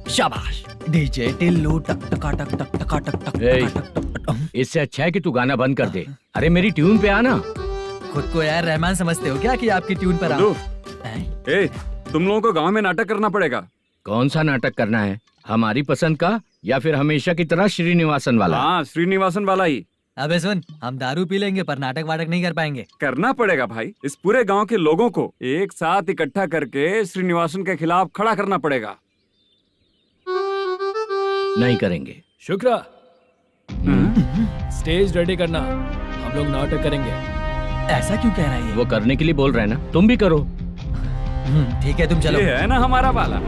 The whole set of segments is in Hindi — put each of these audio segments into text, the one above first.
शाबाश डीजे टिल्लू टक टका टक टक टका टक टक टक टक। इससे अच्छा है कि तू गाना बंद कर दे। अरे मेरी ट्यून पे आना। खुद को यार रहमान समझते हो क्या कि आपकी ट्यून पर आओ? ए, तुम लोगों को गांव में नाटक करना पड़ेगा। कौन सा नाटक करना है? हमारी पसंद का या फिर हमेशा की तरह श्रीनिवासन वाला? हाँ, श्रीनिवासन वाला ही। अबे सुन, हम दारू पी लेंगे पर नाटक वाटक नहीं कर पाएंगे। करना पड़ेगा भाई। इस पूरे गांव के लोगों को एक साथ इकट्ठा करके श्रीनिवासन के खिलाफ खड़ा करना पड़ेगा। नहीं करेंगे। शुक्रा, स्टेज रेडी करना, हम लोग नाटक करेंगे। ऐसा क्यों कह रहा है ये? वो करने के लिए बोल रहे हैं ना, तुम भी करो। ठीक है, तुम चलो। ये है ना हमारा वाला।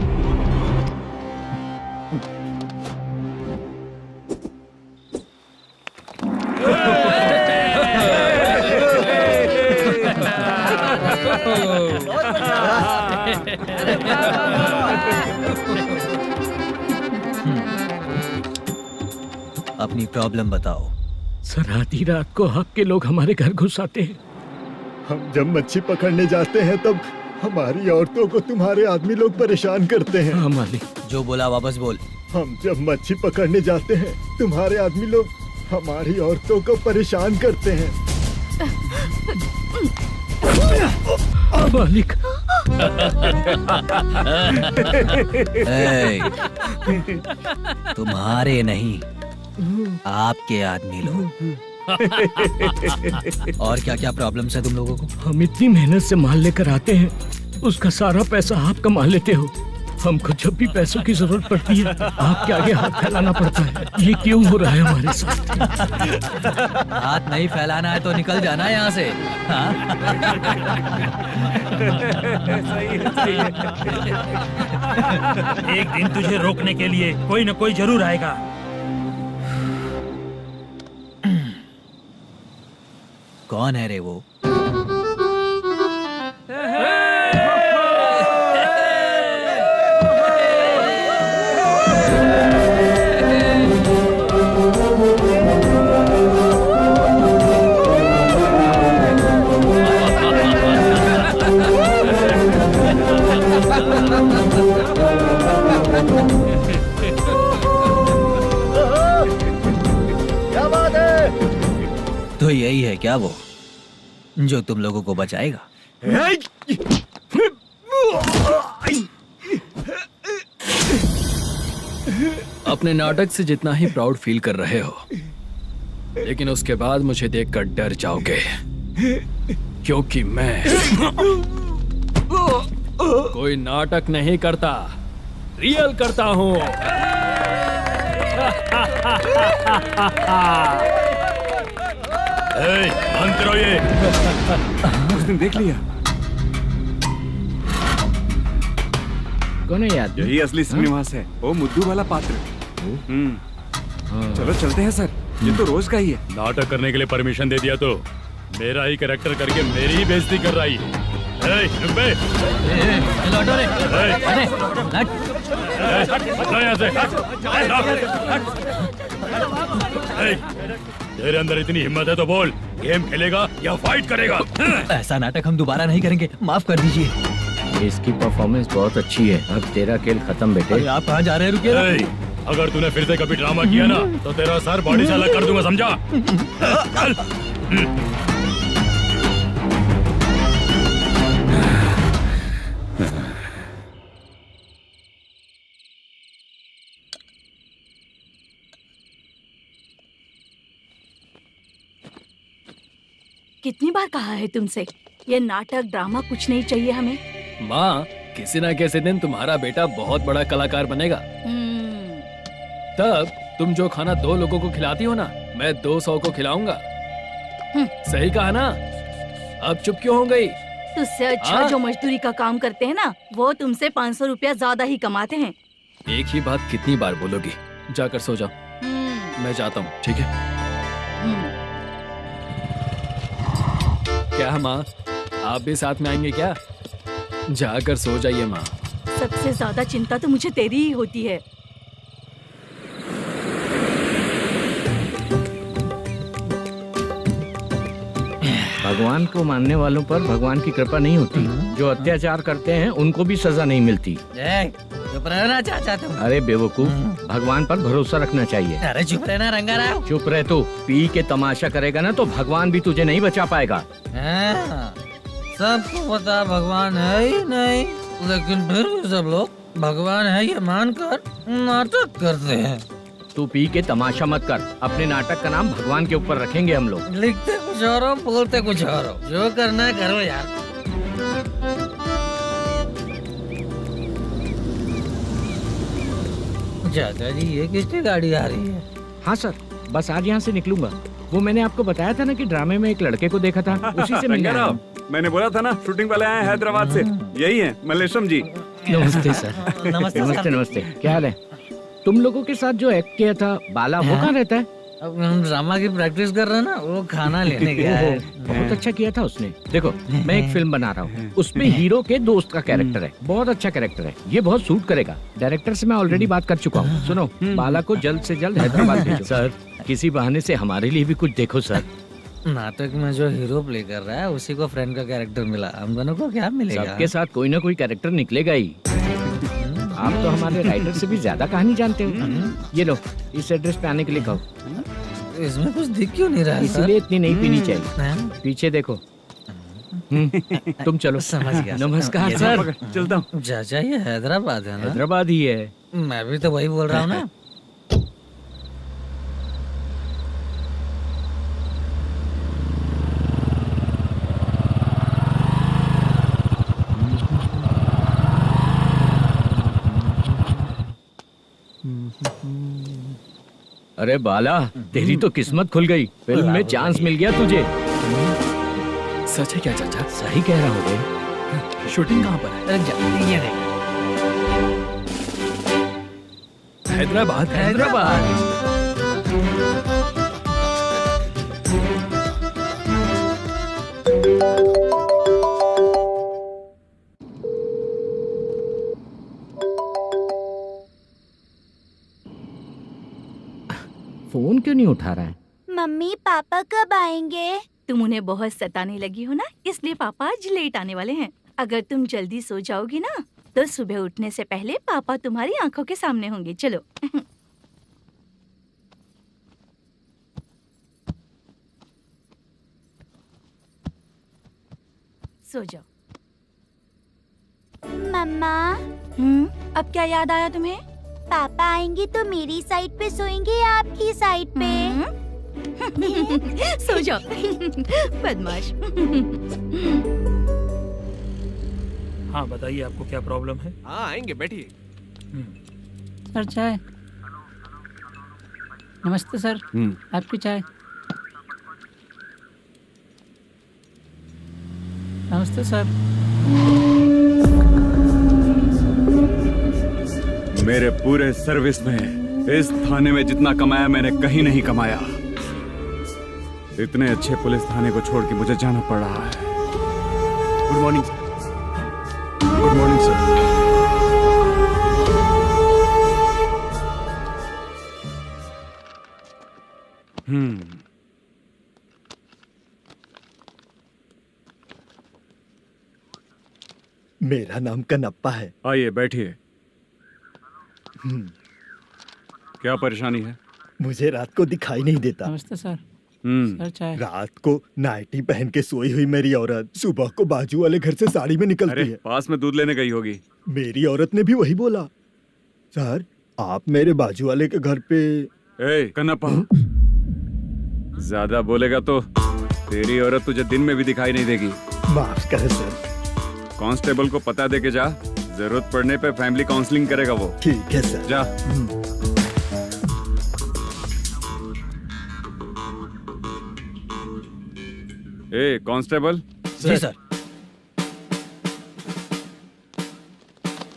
अपनी प्रॉब्लम बताओ। सर, आधी रात को आपके लोग हमारे घर घुस आते हैं। हम जब मच्छी पकड़ने जाते हैं तब हमारी औरतों को तुम्हारे आदमी लोग परेशान करते हैं। हाँ मालिक। जो बोला वापस बोल। हम जब मच्छी पकड़ने जाते हैं तुम्हारे आदमी लोग हमारी औरतों को परेशान करते हैं। मालिक। तुम्हारे नहीं, आपके आदमी लोग। और क्या क्या प्रॉब्लम्स है तुम लोगों को? हम इतनी मेहनत से माल लेकर आते हैं, उसका सारा पैसा आप कमा लेते हो। हमको जब भी पैसों की जरूरत पड़ती है आपके आगे हाथ फैलाना पड़ता है। ये क्यों हो रहा है हमारे साथ? हाथ नहीं फैलाना है तो निकल जाना है यहाँ से। एक दिन तुझे रोकने के लिए कोई न कोई जरूर आएगा। कौन है रे वो? तो यही है क्या वो जो तुम लोगों को बचाएगा? अपने नाटक से जितना ही प्राउड फील कर रहे हो, लेकिन उसके बाद मुझे देखकर डर जाओगे, क्योंकि मैं कोई नाटक नहीं करता, रियल करता हूँ। बंद करो ये। उसने देख लिया। कौन है यार? यही असली श्रीनिवास है, वो मुद्दू वाला पात्र। चलो चलते हैं सर, ये तो रोज का ही है। नाटक करने के लिए परमिशन दे दिया तो मेरा ही कैरेक्टर करके मेरी ही बेइज्जती कर रही है। तेरे अंदर इतनी हिम्मत है तो बोल, गेम खेलेगा या फाइट करेगा? ऐसा नाटक हम दोबारा नहीं करेंगे, माफ कर दीजिए। इसकी परफॉर्मेंस बहुत अच्छी है। अब तेरा खेल खत्म बेटे। आप कहाँ जा रहे हैं? रुकिए। अगर तूने फिर से कभी ड्रामा किया ना तो तेरा सर बॉडी से अलग कर दूंगा, समझा? चल। कितनी बार कहा है तुमसे, ये नाटक ड्रामा कुछ नहीं चाहिए हमें। माँ, किसी न किसी दिन तुम्हारा बेटा बहुत बड़ा कलाकार बनेगा। तब तुम जो खाना 2 लोगों को खिलाती हो ना, मैं 200 को खिलाऊंगा। सही कहा ना? अब चुप क्यों हो गई? तुझसे अच्छा जो मजदूरी का काम करते हैं ना, वो तुमसे 500 रुपया ज्यादा ही कमाते हैं। एक ही बात कितनी बार बोलोगी? जाकर सो जाओ। मैं जाता हूँ, ठीक है? क्या माँ, आप भी साथ में आएंगे क्या? जाकर सो जाइए माँ। सबसे ज्यादा चिंता तो मुझे तेरी ही होती है। भगवान को मानने वालों पर भगवान की कृपा नहीं होती। जो अत्याचार करते हैं उनको भी सजा नहीं मिलती। चुप रहना चाचा तुम। अरे बेवकूफ, भगवान पर भरोसा रखना चाहिए। अरे चुप रहना रंगाराव। चुप रह तू। पी के तमाशा करेगा ना तो भगवान भी तुझे नहीं बचा पाएगा। हाँ, सबको पता भगवान है ही नहीं, लेकिन फिर भी सब लोग भगवान है ये मानकर नाटक करते हैं। तू पी के तमाशा मत कर। अपने नाटक का नाम भगवान के ऊपर रखेंगे हम लोग। लिखते कुछ और हो, बोलते कुछ और हो, जो करना है करो यार। चाचा जी ये किसकी गाड़ी आ रही है? हाँ सर, बस आज यहाँ से निकलूंगा। वो मैंने आपको बताया था ना कि ड्रामे में एक लड़के को देखा था, उसी से मिलने आया हूँ। मैंने बोला था ना शूटिंग वाले आए हैं हैदराबाद से। यही है मल्लेशम जी। नमस्ते सर। नमस्ते नमस्ते। क्या हाल है? तुम लोगों के साथ जो एक्ट किया था बाला, वो कहाँ रहता है? अब हम ड्रामा की प्रैक्टिस कर रहे हैं ना, वो खाना लेने गया है। बहुत अच्छा किया था उसने। देखो मैं एक फिल्म बना रहा हूँ, उसमें हीरो के दोस्त का कैरेक्टर है। बहुत अच्छा कैरेक्टर है, ये बहुत सूट करेगा। डायरेक्टर से मैं ऑलरेडी बात कर चुका हूँ। सुनो, बाला को जल्द से जल्द हैदराबाद भेजो। सर किसी बहाने से हमारे लिए भी कुछ देखो सर। नाटक में जो हीरो प्ले कर रहा है उसी को फ्रेंड का कैरेक्टर मिला, हम दोनों को क्या मिलेगा? सबके साथ कोई ना कोई कैरेक्टर निकलेगा ही। आप तो हमारे राइटर से भी ज्यादा कहानी जानते हो। ये लो, इस एड्रेस पे आने के लिए कहो। इसमें कुछ दिख क्यों नहीं रहा है सर? इसलिए इतनी नहीं पीनी चाहिए। पीछे देखो। तुम चलो। समझ गया। नमस्कार सर। चलता हूँ। चाचा ये हैदराबाद है ना? हैदराबाद ही है। मैं भी तो वही बोल रहा हूँ ना। अरे बाला, तेरी तो किस्मत खुल गई। फिल्म में चांस मिल गया तुझे। सच है क्या चाचा? सही कह रहा हो। शूटिंग कहाँ पर है? अरे ये देख। हैदराबाद। हैदराबाद। फोन क्यों नहीं उठा रहा है? मम्मी पापा कब आएंगे? तुम उन्हें बहुत सताने लगी हो ना, इसलिए पापा आज लेट आने वाले हैं। अगर तुम जल्दी सो जाओगी ना तो सुबह उठने से पहले पापा तुम्हारी आंखों के सामने होंगे। चलो। सो जाओ। मम्मा अब क्या याद आया तुम्हें? पापा आएंगे तो मेरी साइड पे सोएंगे या आपकी साइड पे? सो जाओ। बदमाश। हाँ बताइए आपको क्या प्रॉब्लम है? हाँ आएंगे, बैठिए। सर चाय। नमस्ते सर, आपकी चाय। नमस्ते सर। मेरे पूरे सर्विस में इस थाने में जितना कमाया मैंने कहीं नहीं कमाया। इतने अच्छे पुलिस थाने को छोड़ के मुझे जाना पड़ रहा है। Good morning sir. Good morning sir. मेरा नाम कनप्पा है। आइए बैठिए। क्या परेशानी है? मुझे रात को दिखाई नहीं देता। नमस्ते सर। सर चाय। रात को नाइटी पहन के सोई हुई मेरी औरत सुबह को बाजू वाले घर से साड़ी में निकलती अरे है। पास में दूध लेने गई होगी। मेरी औरत ने भी वही बोला। सर आप मेरे बाजू वाले के घर पे। ए कन्नप्पा, ज्यादा बोलेगा तो तेरी औरत तुझे दिन में भी दिखाई नहीं देगी। माफ करें सर। कांस्टेबल को पता दे के जा, जरूरत पड़ने पे फैमिली काउंसलिंग करेगा वो। ठीक है सर। जा। ए कांस्टेबल। जी सर।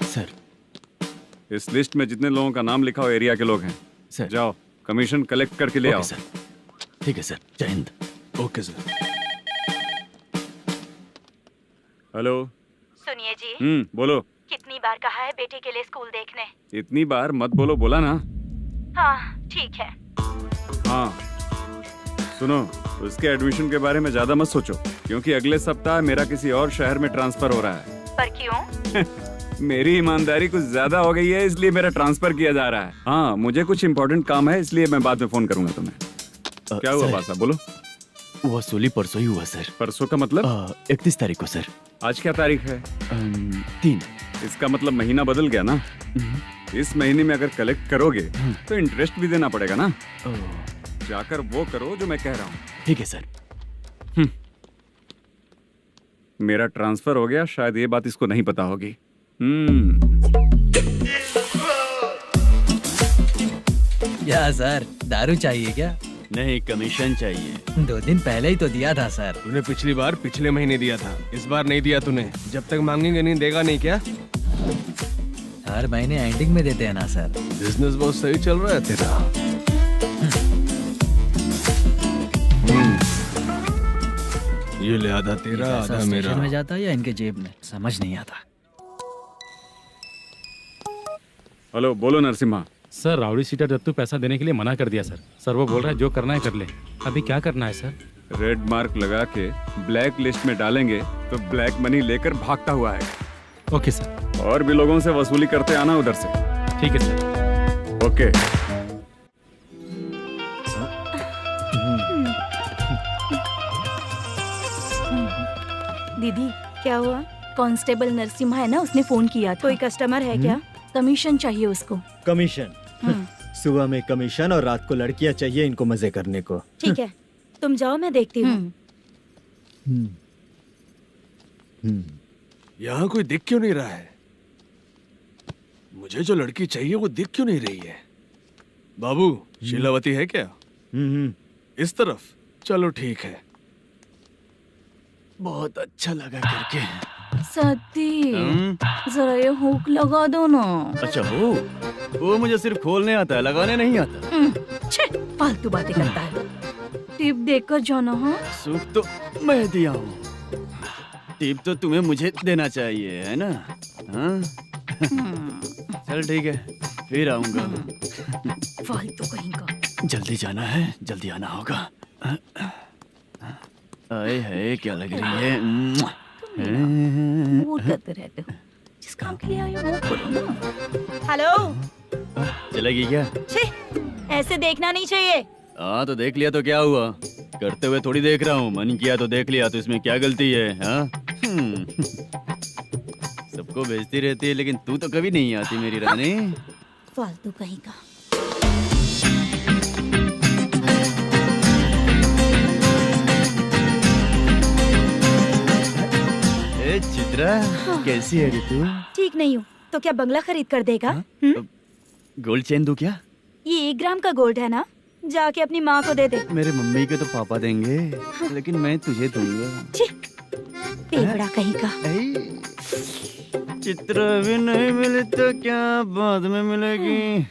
सर। इस लिस्ट में जितने लोगों का नाम लिखा हो एरिया के लोग हैं। सर। जाओ कमीशन कलेक्ट करके ले आओ। सर। ठीक है सर, जय हिंद। Okay sir. हेलो। सुनिए जी। बोलो। कितनी बार कहा है बेटे के लिए स्कूल देखने? इतनी बार मत बोलो, बोला ना। हाँ ठीक है। हाँ सुनो, उसके एडमिशन के बारे में ज्यादा मत सोचो, क्योंकि अगले सप्ताह मेरा किसी और शहर में ट्रांसफर हो रहा है। पर क्यों? मेरी ईमानदारी कुछ ज्यादा हो गई है, इसलिए मेरा ट्रांसफर किया जा रहा है। हाँ, मुझे कुछ इम्पोर्टेंट काम है, इसलिए मैं बाद में फोन करूंगा तुम्हें। क्या हुआ बासा, बोलो। वसूली परसों ही हुआ सर। परसों का मतलब? 31 तारीख को सर। आज क्या तारीख है? 3। इसका मतलब महीना बदल गया ना। इस महीने में अगर कलेक्ट करोगे तो इंटरेस्ट भी देना पड़ेगा ना। जाकर वो करो जो मैं कह रहा हूँ। ठीक है सर। मेरा ट्रांसफर हो गया, शायद ये बात इसको नहीं पता होगी। क्या सर, दारू चाहिए क्या? नहीं, कमीशन चाहिए। 2 दिन पहले ही तो दिया था सर। तूने पिछली बार पिछले महीने दिया था, इस बार नहीं दिया तूने। जब तक मांगेंगे नहीं, देगा नहीं क्या? हर महीने एंडिंग में देते हैं ना सर। बिजनेस बहुत सही चल रहा है तेरा। ये ले आधा तेरा, आधा मेरा। स्टेशन में जाता है या इनके जेब में, समझ नहीं आता। हेलो, बोलो Narasimha. Sir, rowdy seater Dattu पैसा देने के लिए मना कर दिया सर। सर वो बोल रहा है जो करना है कर ले। अभी क्या करना है सर? रेड मार्क लगा के ब्लैक लिस्ट में डालेंगे तो ब्लैक मनी लेकर भागता हुआ है। Okay sir. और भी लोगों से वसूली करते आना उधर से। ठीक है सर। ओके। दीदी, क्या हुआ? कांस्टेबल नरसिम्हा है ना, उसने फोन किया था। कोई कस्टमर है क्या? कमीशन चाहिए उसको। कमीशन? सुबह में कमीशन और रात को लड़कियां चाहिए इनको मजे करने को। ठीक है, तुम जाओ, मैं देखती हूँ। यहाँ कोई दिख क्यों नहीं रहा है? मुझे जो लड़की चाहिए वो दिख क्यों नहीं रही है? बाबू, शीलावती है क्या? इस तरफ? चलो ठीक है। बहुत अच्छा लगा करके। सती, जरा ये हुक लगा दो ना। अच्छा, वो मुझे सिर्फ खोलने आता है, लगाने नहीं आता। छे, फालतू बातें करता है। टिप देकर जाना। हाँ, सूप तो मैं दिया हूँ, टिप तो तुम्हें मुझे देना चाहिए, है ना? हाँ? चल ठीक है, फिर आऊंगा। फालतू कहीं का। जल्दी जाना है, जल्दी आना होगा। आए है, क्या लग रही है? मूड करते रहते हो। जिस काम के लिए आए हो वो करो ना। हेलो, चलेगी क्या? छे, ऐसे देखना नहीं चाहिए। हाँ, तो देख लिया तो क्या हुआ? करते हुए थोड़ी देख रहा हूँ, मन किया तो देख लिया, तो इसमें क्या गलती है? हाँ? सबको भेजती रहती है, लेकिन तू तो कभी नहीं आती मेरी रानी। फालतू कहीं का। चित्रा, कैसी है रे तू? ठीक नहीं हूँ, तो क्या बंगला खरीद कर देगा? गोल्ड चेन दूं क्या? ये 1 ग्राम का गोल्ड है ना, जाके अपनी माँ को दे दे। मेरे मम्मी के तो पापा देंगे, लेकिन मैं तुझे दूंगा। पेपड़ा कहीं का। चित्रा भी नहीं मिली तो क्या बाद में मिलेगी?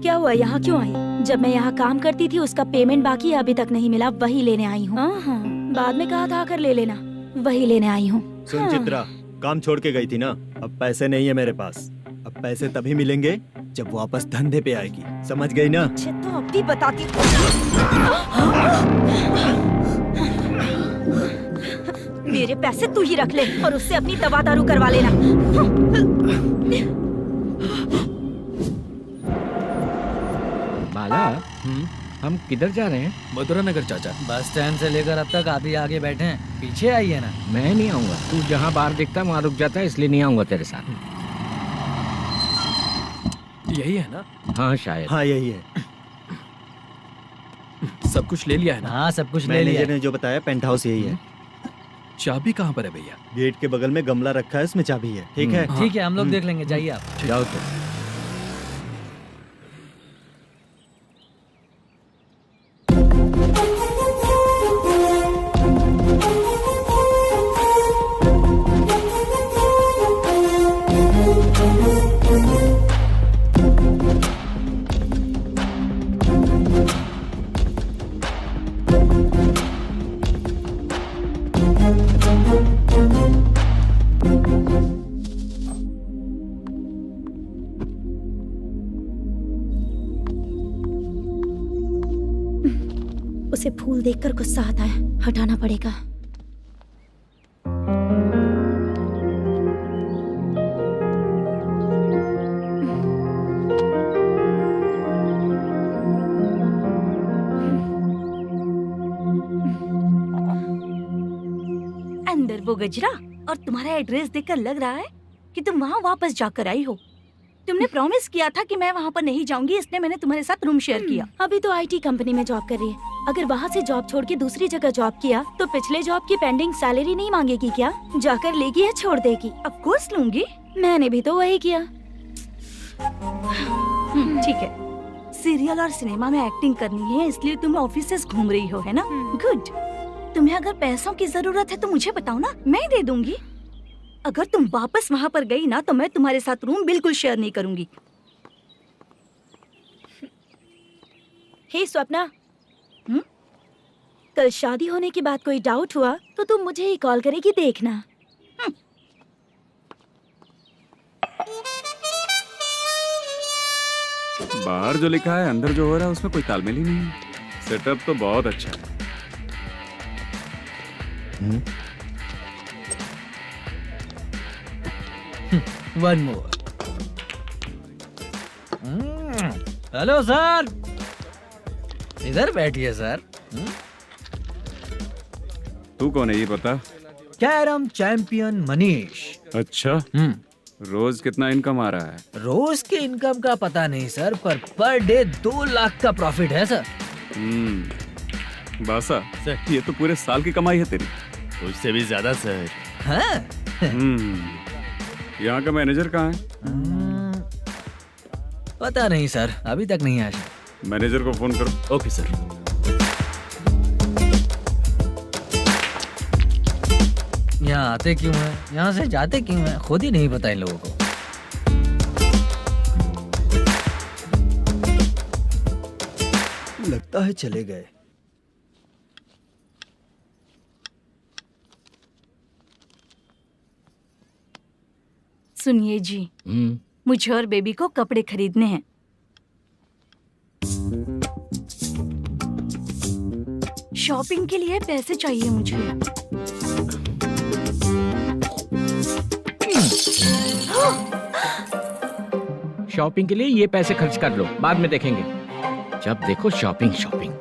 क्या हुआ, यहाँ क्यों आई? जब मैं यहाँ काम करती थी उसका पेमेंट बाकी है, अभी तक नहीं मिला, वही लेने आई हूँ। बाद में कहा था आकर ले लेना, वही लेने आई हूँ। सुन चित्रा, काम छोड़ के गई थी ना, अब पैसे नहीं है मेरे पास। अब पैसे तभी मिलेंगे जब वापस धंधे पे आएगी, समझ गई ना? अच्छा, तो अब भी बताती हूँ। मेरे पैसे तू ही रख ले और उससे अपनी दवा दारू करवा लेना। बाला, हम किधर जा रहे हैं? मथुरा नगर चाचा। बस स्टैंड से लेकर अब तक आप ही आगे बैठे हैं, पीछे आइए ना। मैं नहीं आऊंगा, तू जहाँ बाहर दिखता है वहाँ रुक जाता है, इसलिए नहीं आऊंगा तेरे साथ। यही है ना? हाँ शायद। हाँ यही है। सब कुछ ले लिया है ना? हाँ, सब कुछ ले लिया। मैनेजर ने जो बताया पेंट हाउस यही है। चाबी कहाँ पर है भैया? गेट के बगल में गमला रखा है, उसमें चाबी है। ठीक है? ठीक है, हम लोग देख लेंगे, जाइए आप। जाओ तो। से फूल देखकर गुस्सा आता है, हटाना पड़ेगा। अंदर वो गजरा और तुम्हारा एड्रेस देखकर लग रहा है कि तुम वहाँ वापस जाकर आई हो। तुमने प्रॉमिस किया था कि मैं वहाँ पर नहीं जाऊंगी, इसलिए मैंने तुम्हारे साथ रूम शेयर किया। अभी तो आईटी कंपनी में जॉब कर रही है। अगर वहाँ से जॉब छोड़ के दूसरी जगह जॉब किया तो पिछले जॉब की पेंडिंग सैलरी नहीं मांगेगी क्या? जाकर लेगी या छोड़ देगी? ऑफ कोर्स लूंगी। मैंने भी तो वही किया। ठीक है, सीरियल और सिनेमा में एक्टिंग करनी है, इसलिए तुम ऑफिसेस घूम रही हो, है ना? गुड। तुम्हें अगर पैसों की जरूरत है तो मुझे बताओ ना, मैं दे दूंगी। अगर तुम वापस वहाँ पर गई ना तो मैं तुम्हारे साथ रूम बिल्कुल शेयर नहीं करूंगी। हे स्वप्ना, कल शादी होने की बात कोई डाउट हुआ तो तुम मुझे ही कॉल करेगी, देखना। बाहर जो लिखा है अंदर जो हो रहा है उसमें कोई तालमेल ही नहीं है। सेटअप तो बहुत अच्छा है। One more. हेलो सर, इधर बैठिए सर। तू कौन है ये बता? Carrom champion Manish. अच्छा, रोज कितना इनकम आ रहा है? रोज के इनकम का पता नहीं सर, पर डे 2 लाख का प्रॉफिट है सर। बासा सर, ये तो पूरे साल की कमाई है तेरी। उससे भी ज्यादा सर। हाँ? यहाँ का मैनेजर कहाँ है? पता नहीं सर, अभी तक नहीं आया। मैनेजर को फोन करो। Okay sir. यहाँ आते क्यों हैं, यहाँ से जाते क्यों हैं, खुद ही नहीं पता इन लोगों को। लगता है चले गए। सुनिए जी, मुझे और बेबी को कपड़े खरीदने हैं। शॉपिंग के लिए पैसे चाहिए मुझे। शॉपिंग के लिए ये पैसे खर्च कर लो, बाद में देखेंगे। जब देखो शॉपिंग शॉपिंग।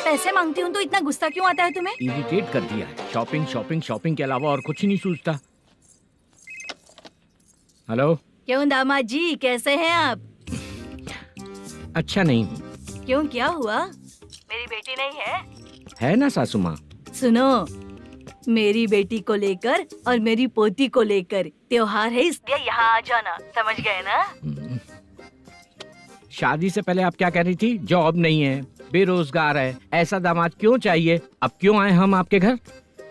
पैसे मांगती हूँ तो इतना गुस्सा क्यों आता है तुम्हें? इरिटेट कर दिया है। शॉपिंग शॉपिंग शॉपिंग के अलावा और कुछ ही नहीं सूझता। हेलो। क्यों दामाद जी, कैसे हैं आप? अच्छा नहीं। क्यों, क्या हुआ? मेरी बेटी नहीं है? है ना सासू माँ। सुनो, मेरी बेटी को लेकर और मेरी पोती को लेकर त्योहार है, इसलिए यहाँ आ जाना, समझ गए ना? शादी से पहले आप क्या कह रही थी? जॉब नहीं है, बेरोजगार है, ऐसा दामाद क्यों चाहिए? अब क्यों आए हम आपके घर?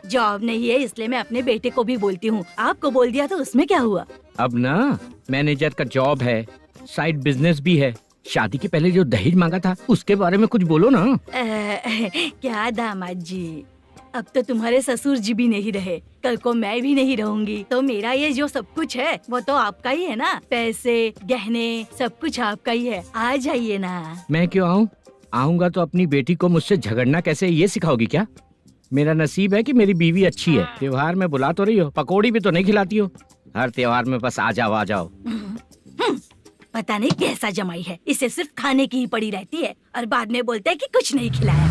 जॉब नहीं है इसलिए मैं अपने बेटे को भी बोलती हूँ। आपको बोल दिया तो उसमें क्या हुआ? अब ना मैनेजर का जॉब है, साइड बिजनेस भी है। शादी के पहले जो दहेज मांगा था उसके बारे में कुछ बोलो ना। क्या दामाद जी, अब तो तुम्हारे ससुर जी भी नहीं रहे, कल को मैं भी नहीं रहूंगी, तो मेरा ये जो सब कुछ है वो तो आपका ही है ना। पैसे, गहने, सब कुछ आपका ही है। आ जाइए ना। मैं क्यों आऊँ? आऊंगा तो अपनी बेटी को मुझसे झगड़ना कैसे ये सिखाओगी क्या? मेरा नसीब है कि मेरी बीवी अच्छी है। त्योहार में बुला तो रही हो, पकौड़ी भी तो नहीं खिलाती हो। हर त्योहार में बस आ जाओ आ जाओ। पता नहीं कैसा जमाई है, इसे सिर्फ खाने की ही पड़ी रहती है और बाद में बोलते हैं कि कुछ नहीं खिलाया।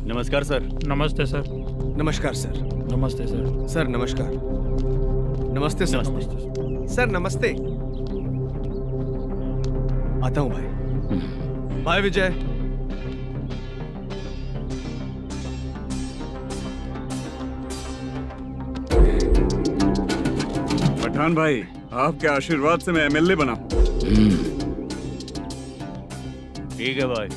नमस्कार सर। नमस्ते सर। नमस्कार सर। नमस्ते सर। सर नमस्कार। नमस्ते सर। सर नमस्ते। आता हूँ भाई। बाय विजय। पठान भाई, आपके आशीर्वाद से मैं एमएलए बना। ठीक है भाई।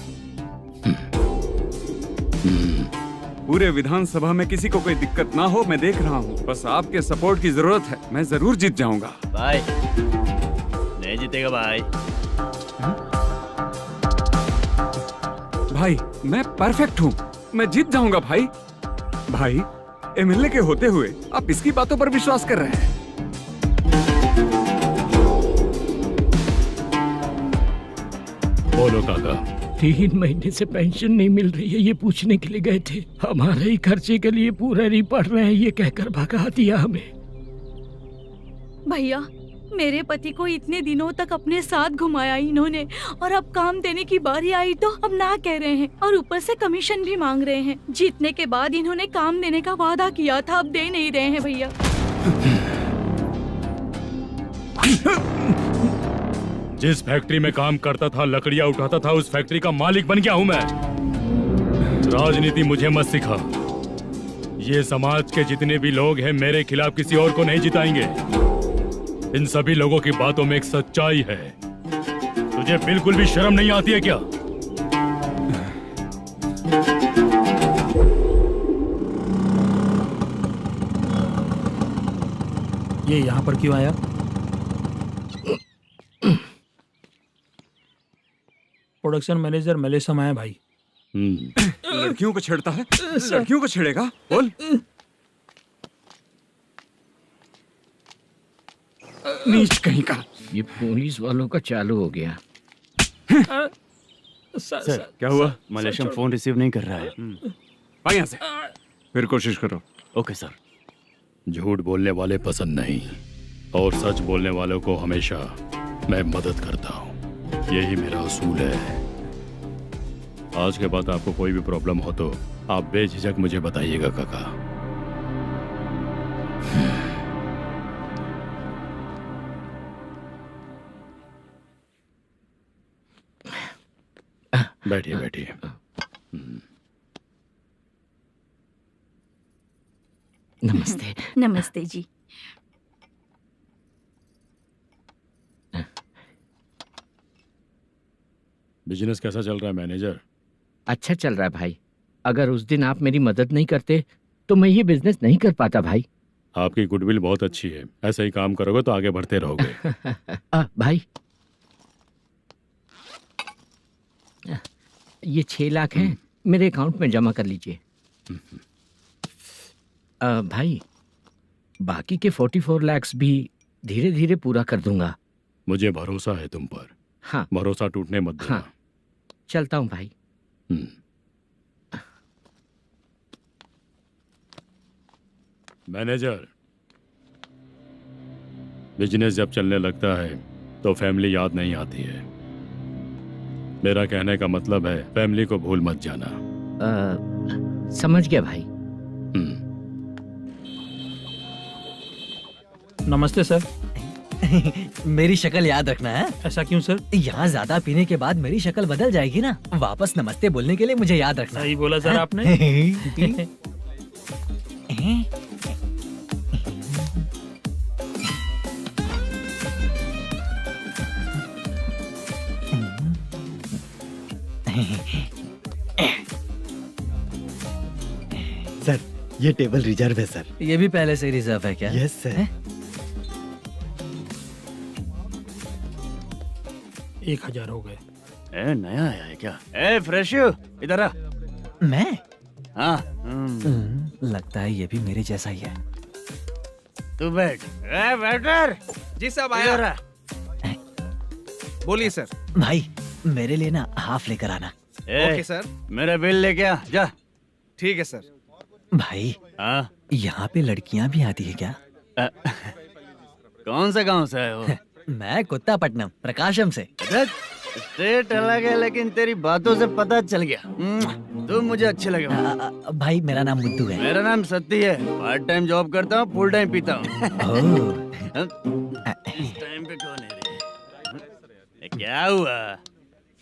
पूरे विधानसभा में किसी को कोई दिक्कत ना हो, मैं देख रहा हूँ। बस आपके सपोर्ट की जरूरत है, मैं जरूर जीत जाऊंगा। भाई नहीं जीतेगा भाई। भाई मैं परफेक्ट हूँ, मैं जीत जाऊंगा भाई। भाई एमएलए के होते हुए आप इसकी बातों पर विश्वास कर रहे हैं? बोलो काका। 3 महीने से पेंशन नहीं मिल रही है, ये पूछने के लिए गए थे। हमारे ही खर्चे के लिए पूरा नहीं पड़ रहे हैं, ये कहकर भगा दिया हमें। भैया, मेरे पति को इतने दिनों तक अपने साथ घुमाया इन्होंने, और अब काम देने की बारी आई तो अब ना कह रहे हैं, और ऊपर से कमीशन भी मांग रहे हैं। जीतने के बाद इन्होंने काम देने का वादा किया था, अब दे नहीं रहे हैं भैया। जिस फैक्ट्री में काम करता था, लकड़ियां उठाता था, उस फैक्ट्री का मालिक बन गया हूं मैं। राजनीति मुझे मत सिखा। ये समाज के जितने भी लोग हैं मेरे खिलाफ किसी और को नहीं जिताएंगे। इन सभी लोगों की बातों में एक सच्चाई है। तुझे बिल्कुल भी शर्म नहीं आती है क्या? ये यहाँ पर क्यों आया? प्रोडक्शन मैनेजर मलेशम आया भाई। लड़कियों को छेड़ता है? लड़कियों को छेड़ेगा? बोल। नीच कहीं का। ये पुलिस वालों का चालू हो गया। सर क्या हुआ? मलेशियन फोन रिसीव नहीं कर रहा है। आ यहाँ से। फिर कोशिश करो। Okay sir. झूठ बोलने वाले पसंद नहीं, और सच बोलने वालों को हमेशा मैं मदद करता हूँ। यही मेरा असूल है। आज के बाद आपको कोई भी प्रॉब्लम हो तो आप बेझिझक मुझे बताइएगा काका। बैठिए बैठिए। नमस्ते। नमस्ते जी। बिजनेस कैसा चल रहा है मैनेजर? अच्छा चल रहा है भाई। अगर उस दिन आप मेरी मदद नहीं करते तो मैं ये बिजनेस नहीं कर पाता भाई। आपकी गुडविल बहुत अच्छी है, ऐसा ही काम करोगे तो आगे बढ़ते रहोगे। भाई ये 6 लाख हैं, मेरे अकाउंट में जमा कर लीजिए। भाई बाकी के 44 लाख भी धीरे धीरे पूरा कर दूंगा। मुझे भरोसा है तुम पर। हाँ भरोसा टूटने मत देना। हाँ चलता हूँ भाई। मैनेजर, बिजनेस जब चलने लगता है तो फैमिली याद नहीं आती है। मेरा कहने का मतलब है फैमिली को भूल मत जाना। समझ गया भाई। नमस्ते सर। मेरी शक्ल याद रखना है। ऐसा क्यों सर? यहाँ ज्यादा पीने के बाद मेरी शक्ल बदल जाएगी ना। वापस नमस्ते बोलने के लिए मुझे याद रखना। सही बोला सर आपने। सर ये टेबल रिजर्व है सर। ये भी पहले से रिजर्व है क्या? Yes sir. 1000 हो गए। नया आया है क्या? फ्रेश इधर आ। मैं? हाँ। लगता है ये भी मेरे जैसा ही है। तू बैठ। वेटर। जी साहब आया। बोलिए सर। भाई मेरे लिए ना हाफ लेकर आना। Okay sir. मेरा बिल लेके आ जा। ठीक है सर। भाई हाँ यहाँ पे लड़कियाँ भी आती है क्या? कौन सा गांव से है वो? मैं कुत्तापट्टनम प्रकाशम से। स्टेट अलग है लेकिन तेरी बातों से पता चल गया। तू मुझे अच्छे लगे। भाई मेरा नाम मुद्दू है। मेरा नाम सत्ती है। पार्ट टाइम जॉब करता हूँ, फुल टाइम पीता हूँ। इस टाइम पे कौन है? क्या हुआ?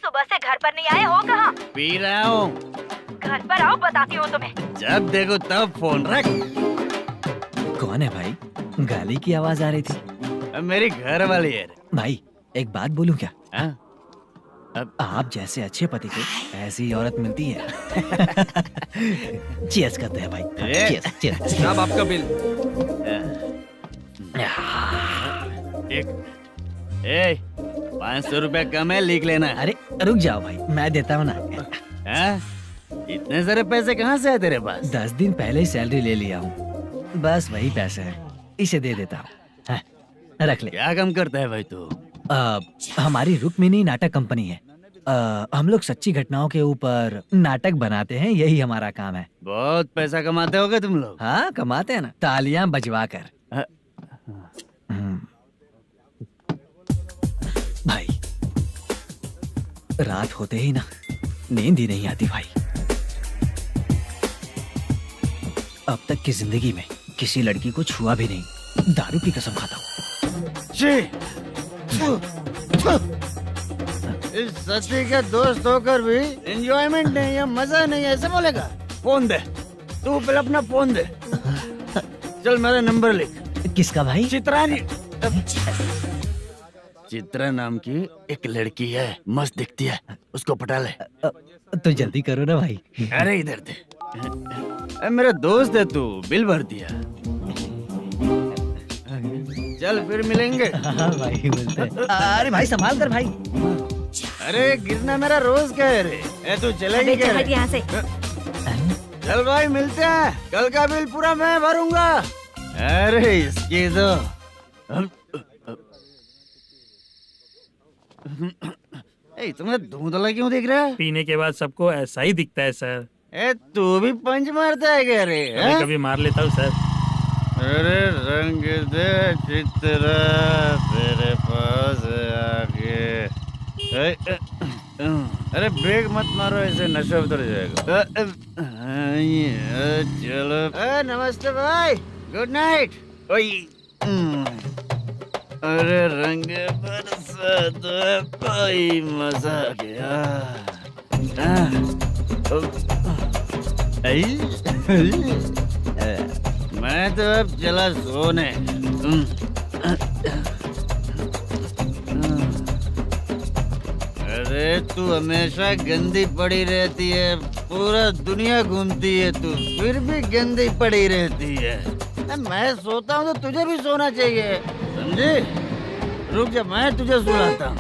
सुबह से घर पर नहीं आए हो? कहाँ? पी रहा हूँ। घर पर आओ, बताती हूँ तुम्हें। जब देखो तब फोन रख। कौन है भाई? गाली की आवाज आ रही थी। मेरी घर वाली है। भाई एक बात बोलूं क्या? अब आप जैसे अच्छे पति को ऐसी औरत मिलती है। चीयर्स करते हैं भाई। Cheers cheers. साहब आपका बिल। एक 500 रुपया कम है, लिख लेना। अरे रुक जाओ भाई, मैं देता हूँ ना। इतने सारे पैसे कहाँ से आए तेरे पास? 10 दिन पहले ही सैलरी ले लिया हूँ, बस वही पैसे हैं, इसे दे देता हूँ। हाँ, रख ले। क्या काम करता है भाई तू? हमारी रुक्मिणी नाटक कंपनी है। हम लोग सच्ची घटनाओं के ऊपर नाटक बनाते हैं, यही हमारा काम है। बहुत पैसा कमाते होगे तुम लोग। हाँ, कमाते हैं ना, तालियां बजवा कर। भाई, रात होते ही ना नींद ही नहीं आती भाई। अब तक की जिंदगी में किसी लड़की को छुआ भी नहीं, दारू की कसम खाता हूँ। इस सती के दोस्त होकर भी एंजॉयमेंट नहीं है, मजा नहीं है, ऐसे बोलेगा? फोन दे, तू पहले अपना फोन दे। चल मेरा नंबर लिख। किसका भाई? चित्रानी। चित्रा नाम की एक लड़की है, मस्त दिखती है, उसको पटा ले। तो जल्दी करो ना भाई। अरे इधर दे। मेरा दोस्त है तू, बिल भर दिया। चल फिर मिलेंगे। हाँ भाई, मिलते हैं। अरे भाई संभाल कर भाई। अरे गिरना मेरा रोज का है रे। तू चलेगी क्या? यहाँ से। चल भाई मिलते हैं, कल का बिल पूरा मैं भरूंगा। अरे इसकी तो तुम्हें धुंधला क्यों दिख रहा है? पीने के बाद सबको ऐसा ही दिखता है सर। तू भी पंच मारता है क्या रे? कभी कभी मार लेता हूँ सर। अरे रंग दे चित्रा तेरे पास आके। अरे ब्रेक मत मारो, ऐसे नशा उतर जाएगा। चलो। नमस्ते भाई, गुड नाइट। अरे रंग बरसात भाई, मजा आ गया। मैं तो अब चला सोने। अरे तू हमेशा गंदी पड़ी रहती है, पूरा दुनिया घूमती है तू, फिर भी गंदी पड़ी रहती है। मैं सोता हूँ तो तुझे भी सोना चाहिए, समझे? रुक जा, मैं तुझे सुलाता हूँ।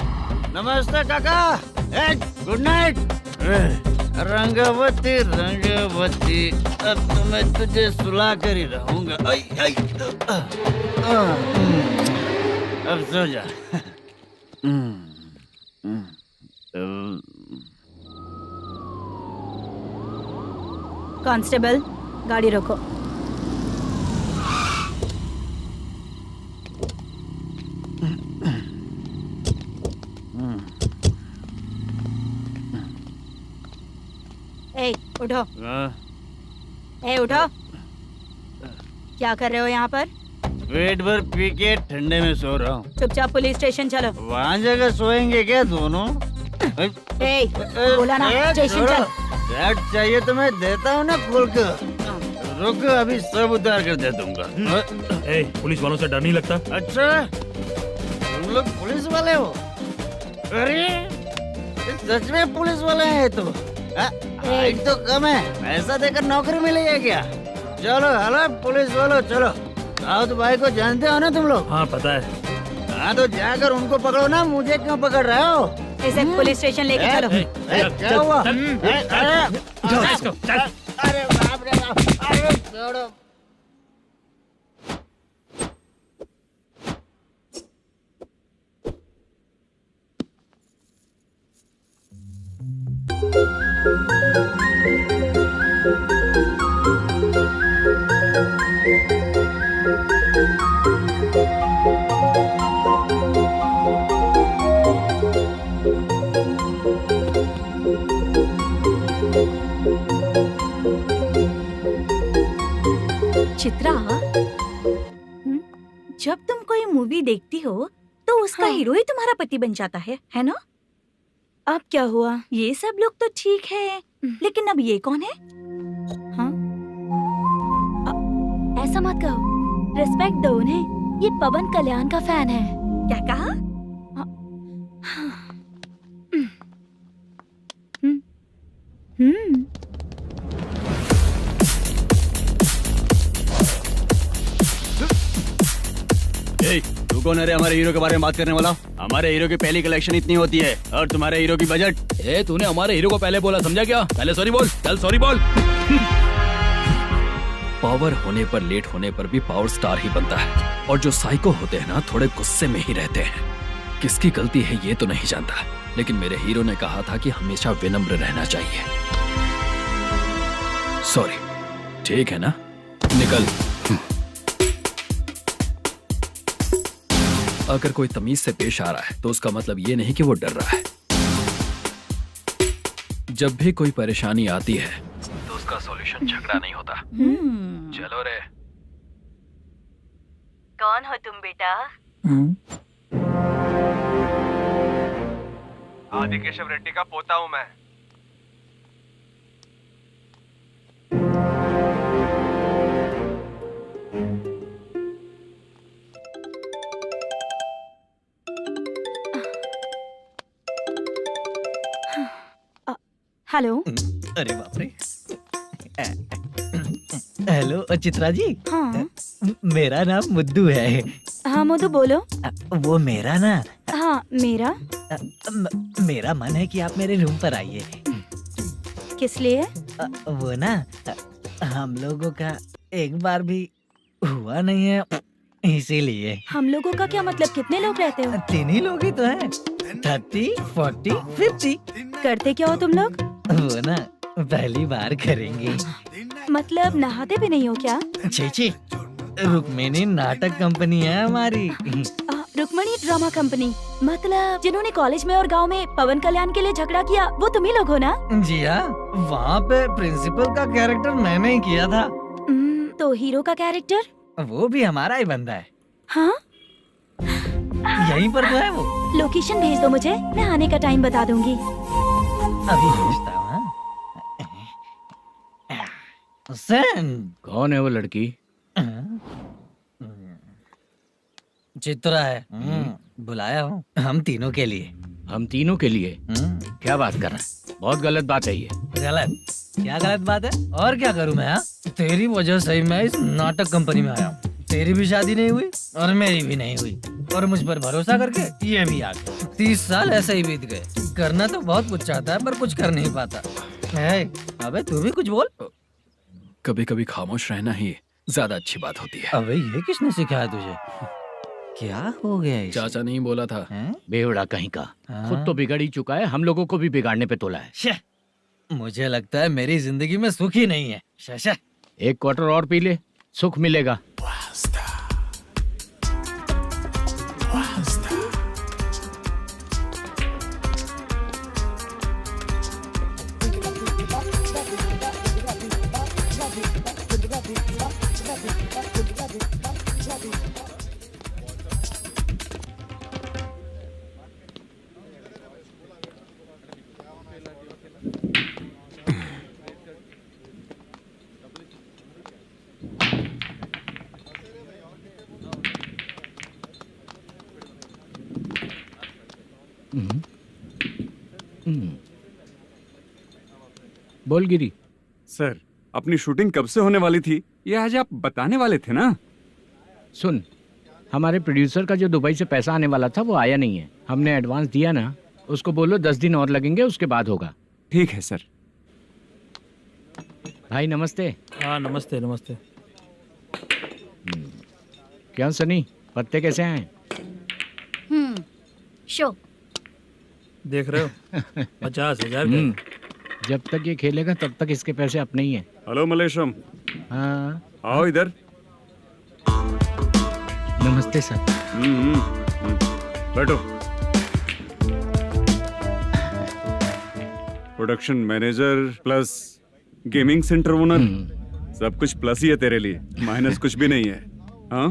नमस्ते काका, गुड नाइट। रंगवती रंगवती, अब तो मैं तुझे सुला कर ही रहूंगा। अब सो जा। कांस्टेबल, गाड़ी रोको। ए, उठो। उठो। क्या कर रहे हो यहाँ पर? पेट भर पी के ठंडे में सो रहा हूँ। चुपचाप पुलिस स्टेशन चलो। वहाँ जगह सोएंगे क्या दोनों? बोला ना, स्टेशन चल। शर्ट चाहिए तो मैं देता हूँ ना खोल कर। रुक, अभी सब उतार कर दे दूंगा। पुलिस वालों से डर नहीं लगता? अच्छा, तुम लोग पुलिस वाले हो? अरे सच में पुलिस वाले हैं तो? हाइट तो कम है, पैसा देकर नौकरी मिली है क्या? चलो हेलो पुलिस वालों, चलो। दाऊद भाई को जानते हो ना तुम लोग? हाँ पता है। हाँ तो जाकर उनको पकड़ो ना, मुझे क्यों पकड़ रहे हो? इसे पुलिस स्टेशन लेके चलो। क्या हुआ? अरे बाप रे बाप, अरे छोड़ो। चित्रा, जब तुम कोई मूवी देखती हो तो उसका हीरो ही तुम्हारा पति बन जाता है ना? अब क्या हुआ? ये सब लोग तो ठीक है, लेकिन अब ये कौन है? हाँ? ऐसा मत कहो, रिस्पेक्ट दो उन्हें। ये पवन कल्याण का फैन है। क्या कहा? तू कौन है रे हमारे हीरो के बारे में बात करने वाला? हमारे हीरो की पहली कलेक्शन इतनी होती है और तुम्हारे हीरो की बजट। ए तूने हमारे हीरो को पहले बोला, समझा क्या? पहले सॉरी बोल, चल सॉरी बोल। पावर होने पर लेट होने पर भी पावर स्टार ही बनता है, और जो साइको होते हैं ना थोड़े गुस्से में ही रहते हैं। किसकी गलती है ये तो नहीं जानता, लेकिन मेरे हीरो ने कहा था कि हमेशा विनम्र रहना चाहिए। सॉरी, ठीक है ना, निकल। अगर कोई तमीज से पेश आ रहा है तो उसका मतलब ये नहीं कि वो डर रहा है। जब भी कोई परेशानी आती है तो उसका सॉल्यूशन झगड़ा नहीं होता। चलो रे। कौन हो तुम बेटा? आदि केशव रेड्डी का पोता हूँ मैं। हेलो। अरे बाप रे। हेलो चित्रा जी। हाँ मेरा नाम मुद्दू है। हाँ मधु बोलो। वो मेरा ना हाँ मेरा। मेरा मन है कि आप मेरे रूम पर आइए। किस लिए? वो ना हम लोगों का एक बार भी हुआ नहीं है, इसीलिए। हम लोगों का क्या मतलब? कितने लोग रहते हो? 3 ही लोग ही तो हैं। 30, 40, 50। करते क्या हो तुम लोग? वो ना पहली बार करेंगे। मतलब नहाते भी नहीं हो क्या? छी, रुक्मिणी नाटक कंपनी है हमारी। Rukmani drama company? मतलब जिन्होंने कॉलेज में और गांव में पवन कल्याण के लिए झगड़ा किया वो तुम ही लोग हो ना? जी हाँ, वहाँ पे प्रिंसिपल का कैरेक्टर मैंने ही किया था। तो हीरो का कैरेक्टर? वो भी हमारा ही बंदा है। हाँ यहीं पर तो है वो। लोकेशन भेज दो मुझे, मैं आने का टाइम बता दूंगी। अभी भेजता हूँ। कौन है वो लड़की? चित्रा है। बुलाया हूँ हम तीनों के लिए। हम तीनों के लिए? क्या बात कर रहा है? बहुत गलत बात है ये। गलत? क्या गलत बात है? और क्या करूँ मैं? तेरी वजह से ही मैं इस नाटक कंपनी में आया हूँ। तेरी भी शादी नहीं हुई और मेरी भी नहीं हुई, और मुझ पर भरोसा करके ये भी आ गया। 30 साल ऐसे ही बीत गए। करना तो बहुत कुछ चाहता है पर कुछ कर नहीं पाता है। अबे तू भी कुछ बोल। कभी कभी खामोश रहना ही ज्यादा अच्छी बात होती है। अबे ये किसने सिखाया तुझे? क्या हो गया इसे? चाचा नहीं बोला था। बेवड़ा कहीं का। खुद तो बिगड़ ही चुका है, हम लोगों को भी बिगाड़ने पे तोला है। मुझे लगता है मेरी जिंदगी में सुख ही नहीं है। शशा, 1 क्वार्टर और पी ले, सुख मिलेगा। बोल गिरी। सर, अपनी शूटिंग कब से होने वाली थी ये आज आप बताने वाले थे ना? सुन, हमारे प्रोड्यूसर का जो दुबई से पैसा आने वाला था वो आया नहीं है। हमने एडवांस दिया ना, उसको बोलो 10 दिन और लगेंगे, उसके बाद होगा। ठीक है सर। भाई नमस्ते। हाँ नमस्ते नमस्ते। क्या सनी, पत्ते कैसे आए? शो देख रहे हो 50,000 का। जब तक ये खेलेगा तब तक इसके पैसे अपने ही हैं। हेलो मलेशम। हाँ आओ इधर। नमस्ते सर। बैठो। Production manager plus gaming centre owner, सब कुछ प्लस ही है तेरे लिए, माइनस कुछ भी नहीं है। हाँ,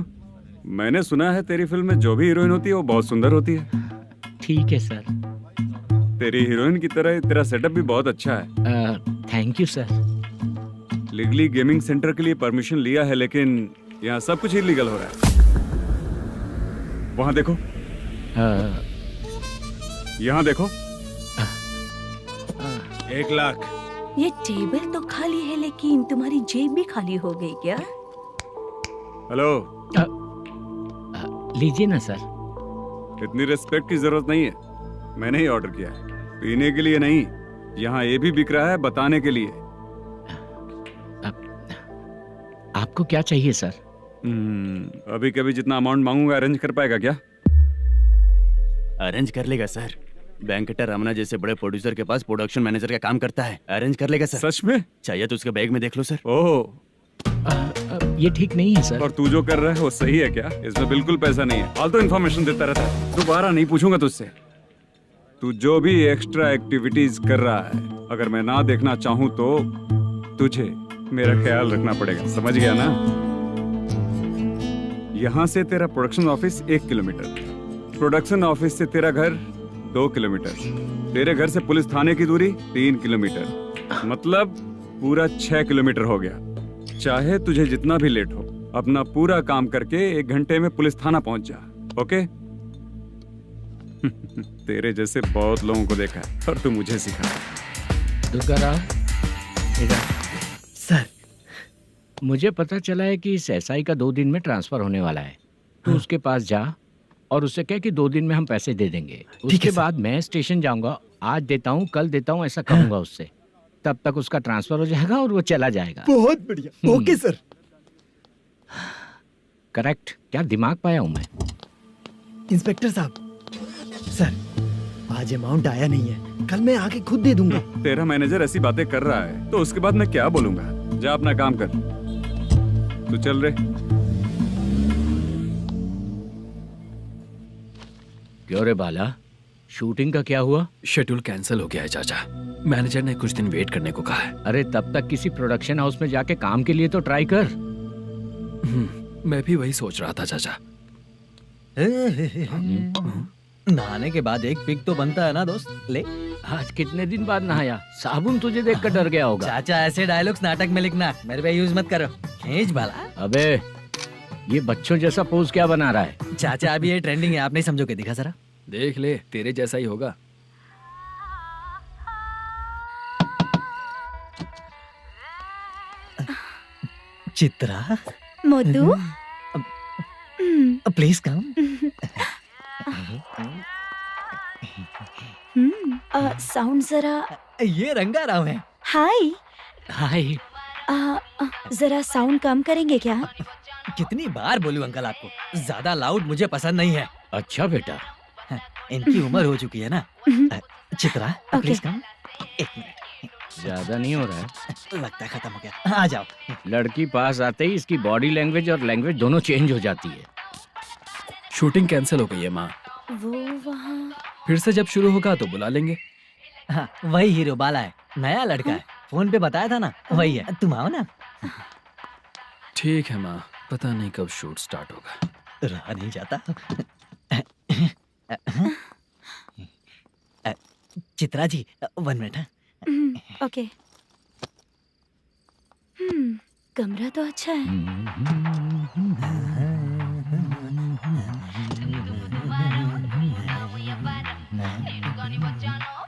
मैंने सुना है तेरी फिल्म में जो भी हीरोइन होती है वो बहुत सुंदर होती है। ठीक है सर। तेरी हीरोइन की तरह तेरा सेटअप भी बहुत अच्छा है। Thank you sir. Legally gaming centre के लिए परमिशन लिया है, लेकिन यहाँ सब कुछ इलीगल हो रहा है। वहाँ देखो, यहाँ देखो। 1 लाख। ये टेबल तो खाली है लेकिन तुम्हारी जेब भी खाली हो गई क्या? हेलो, लीजिए ना सर। इतनी रिस्पेक्ट की जरूरत नहीं है, मैंने ही ऑर्डर किया है, पीने के लिए नहीं। यहाँ ये भी बिक रहा है बताने के लिए। आपको क्या चाहिए सर? अभी कभी जितना अमाउंट मांगूंगा अरेंज कर पाएगा क्या? अरेंज कर लेगा सर। वेंकटा रमना जैसे बड़े प्रोड्यूसर के पास प्रोडक्शन मैनेजर का काम करता है, अरेंज कर लेगा सर। सच में? चाहिए तो उसके बैग में देख लो सर। ओह, ये ठीक नहीं है सर। और तू जो कर रहा है वो सही है क्या? इसमें बिल्कुल पैसा नहीं है, फालतू इन्फॉर्मेशन देता रहता है। दोबारा नहीं पूछूंगा तुझसे। तू जो भी एक्स्ट्रा एक्टिविटीज कर रहा है, अगर मैं ना देखना चाहूं तो तुझे मेरा ख्याल रखना पड़ेगा, समझ गया ना? यहाँ से तेरा production office 1 kilometre, production office से तेरा घर 2 किलोमीटर, तेरे घर से पुलिस थाने की दूरी 3 किलोमीटर, मतलब पूरा 6 किलोमीटर हो गया। चाहे तुझे जितना भी लेट हो, अपना पूरा काम करके 1 घंटे में पुलिस थाना पहुंच जा, ओके? तेरे जैसे बहुत लोगों को देखा है और तू मुझे सिखा। सर, मुझे पता चला है कि इस एसआई का 2 दिन में ट्रांसफर होने वाला है। तो उसके पास जा और उससे कह कि 2 दिन में हम पैसे दे देंगे। उसके बाद मैं स्टेशन जाऊंगा, आज देता हूँ कल देता हूँ ऐसा कहूंगा उससे। तब तक उसका ट्रांसफर हो जाएगा और वो चला जाएगा। बहुत बढ़िया, ओके सर। करेक्ट। क्या दिमाग पाया हूँ मैं। इंस्पेक्टर साहब, सर आज अमाउंट आया नहीं है, कल मैं आके खुद दे दूंगा। तेरा मैनेजर ऐसी बातें कर रहा है तो उसके बाद मैं क्या बोलूंगा? जा अपना काम कर, तू चल रे। क्यों रे बाला, शूटिंग का क्या हुआ? शेड्यूल कैंसिल हो गया है चाचा, मैनेजर ने कुछ दिन वेट करने को कहा है। अरे तब तक किसी प्रोडक्शन हाउस में जाके काम के लिए तो ट्राई कर। मैं भी वही सोच रहा था चाचा। नहाने के बाद एक पिक तो बनता है ना दोस्त। ले, आज कितने दिन बाद नहाया? साबुन तुझे देखकर डर गया होगा। चाचा ऐसे डायलॉग्स नाटक में लिखना, मेरे पे यूज मत करो। खींच बाला। अबे ये बच्चों जैसा पोज क्या बना रहा है? चाचा अभी ये ट्रेंडिंग है, आप नहीं समझोगे, दिखा जरा। देख ले, तेरे जैसा ही होगा। Chitra, Modu, please come. Sound जरा। ये रंगा राव है। हाय। हाय। जरा साउंड कम करेंगे क्या? कितनी बार बोलूं अंकल आपको, ज्यादा लाउड मुझे पसंद नहीं है। अच्छा बेटा, इनकी उम्र हो चुकी है ना। Chitra, please come. 1 मिनट, ज्यादा नहीं हो रहा है? लगता है खत्म हो गया। आ जाओ। लड़की पास आते ही इसकी बॉडी लैंग्वेज और लैंग्वेज दोनों चेंज हो जाती है। शूटिंग कैंसिल हो गई है माँ। वो वहाँ। फिर से जब शुरू होगा तो बुला लेंगे। हाँ, वही हीरो बाला है, नया लड़का है, फोन पे बताया था ना, वही है। तुम आओ ना। ठीक है माँ, पता नहीं कब शूट स्टार्ट होगा। रहा नहीं जाता। चित्रा जी 1 मिनट। ओके। कमरा तो अच्छा है।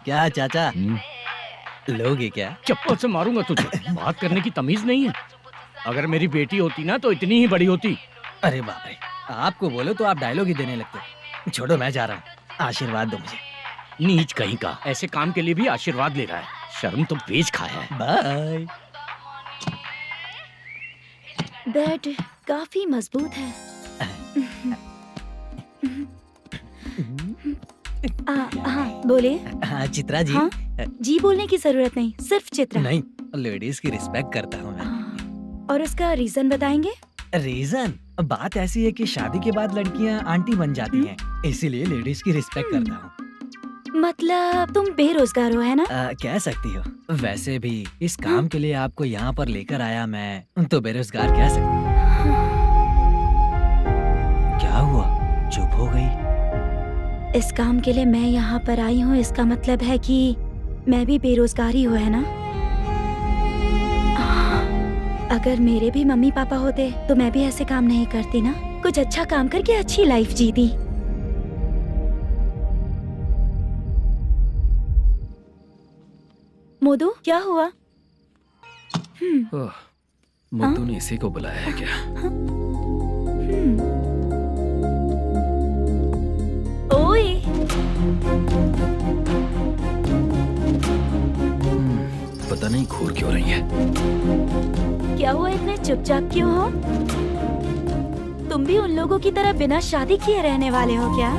क्या चाचा, लोगे क्या? चप्पल से मारूंगा तुझे। बात करने की तमीज नहीं है। अगर मेरी बेटी होती ना तो इतनी ही बड़ी होती। अरे बाप रे, आपको बोलो तो आप डायलॉग ही देने लगते। छोड़ो, मैं जा रहा हूँ, आशीर्वाद दो मुझे। नीच कहीं का, ऐसे काम के लिए भी आशीर्वाद ले रहा है। शर्म तो बेच खाया है। बाय। बेड काफी मजबूत है। हाँ बोले। हाँ चित्रा जी। हाँ? जी बोलने की जरूरत नहीं, सिर्फ चित्रा। नहीं, लेडीज की रिस्पेक्ट करता हूँ मैं। और उसका रीजन बताएंगे? रीजन? बात ऐसी है कि शादी के बाद लड़कियाँ आंटी बन जाती हैं, इसीलिए लेडीज की रिस्पेक्ट करता हूँ। मतलब तुम बेरोजगार हो, है ना? कह सकती हो। वैसे भी इस काम के लिए आपको यहाँ पर लेकर आया मैं, तो बेरोजगार कह सकती हूँ। क्या हुआ, चुप हो गई? इस काम के लिए मैं यहाँ पर आई हूँ, इसका मतलब है कि मैं भी बेरोजगार ही हूँ, है ना? अगर मेरे भी मम्मी पापा होते तो मैं भी ऐसे काम नहीं करती ना। कुछ अच्छा काम करके अच्छी लाइफ जीती। मोदू, क्या हुआ? मुद्दू ने इसी को बुलाया है क्या? पता नहीं घूर क्यों रही है। क्या हुआ, इतने चुपचाप क्यों हो? तुम भी उन लोगों की तरह बिना शादी किए रहने वाले हो क्या?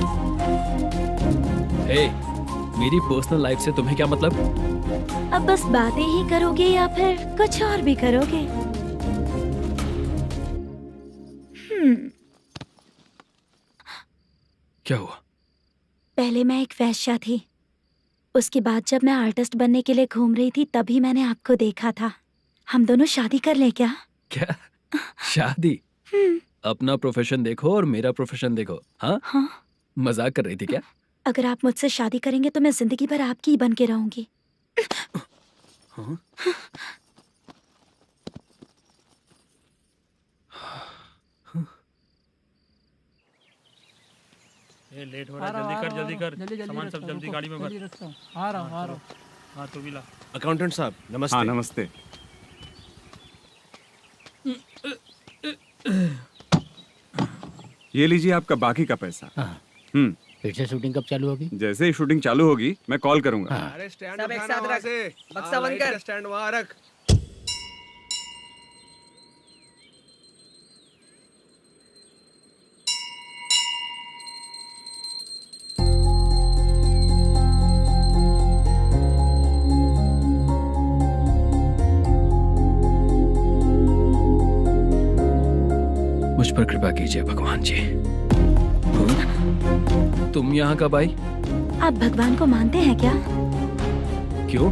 हे, मेरी पर्सनल लाइफ से तुम्हें क्या मतलब? अब बस बातें ही करोगे या फिर कुछ और भी करोगे? क्या हुआ? पहले मैं एक वेश्या थी, उसके बाद जब मैं आर्टिस्ट बनने के लिए घूम रही थी तभी मैंने आपको देखा था। हम दोनों शादी कर लें क्या? क्या शादी? अपना प्रोफेशन देखो और मेरा प्रोफेशन देखो। हाँ हाँ। मजाक कर रही थी क्या? अगर आप मुझसे शादी करेंगे तो मैं जिंदगी भर आपकी ही बन के रहूंगी। हाँ? ये लेट हो रहा है, जल्दी कर सामान सब जल्दी गाड़ी में भर। आ रहा हूँ। हाँ तू भी ला। अकाउंटेंट साहब नमस्ते। हाँ नमस्ते। ये लीजिए आपका बाकी का पैसा। फिर से शूटिंग कब चालू होगी? जैसे ही शूटिंग चालू होगी मैं कॉल करूंगा। अरे स्टैंड सब एक उठाना साथ वहाँ रख। से। बक्सा बंद कर। स्टैंड वहाँ रख। मुझ पर कृपा कीजिए भगवान जी। तुम यहाँ कब आई? आप भगवान को मानते हैं क्या? क्यों?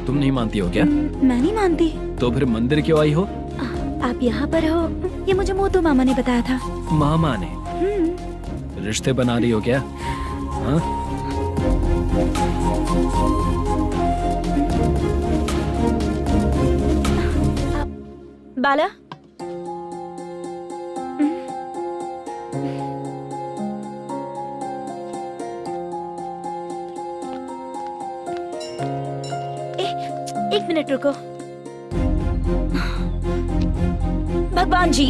तुम नहीं मानती हो क्या? मैं नहीं मानती। तो फिर मंदिर क्यों आई हो? आप यहाँ पर हो ये मुझे मोटू मामा ने बताया था। मामा ने? रिश्ते बना रही हो क्या? हाँ? बाला, एक मिनट रुको। भगवान जी,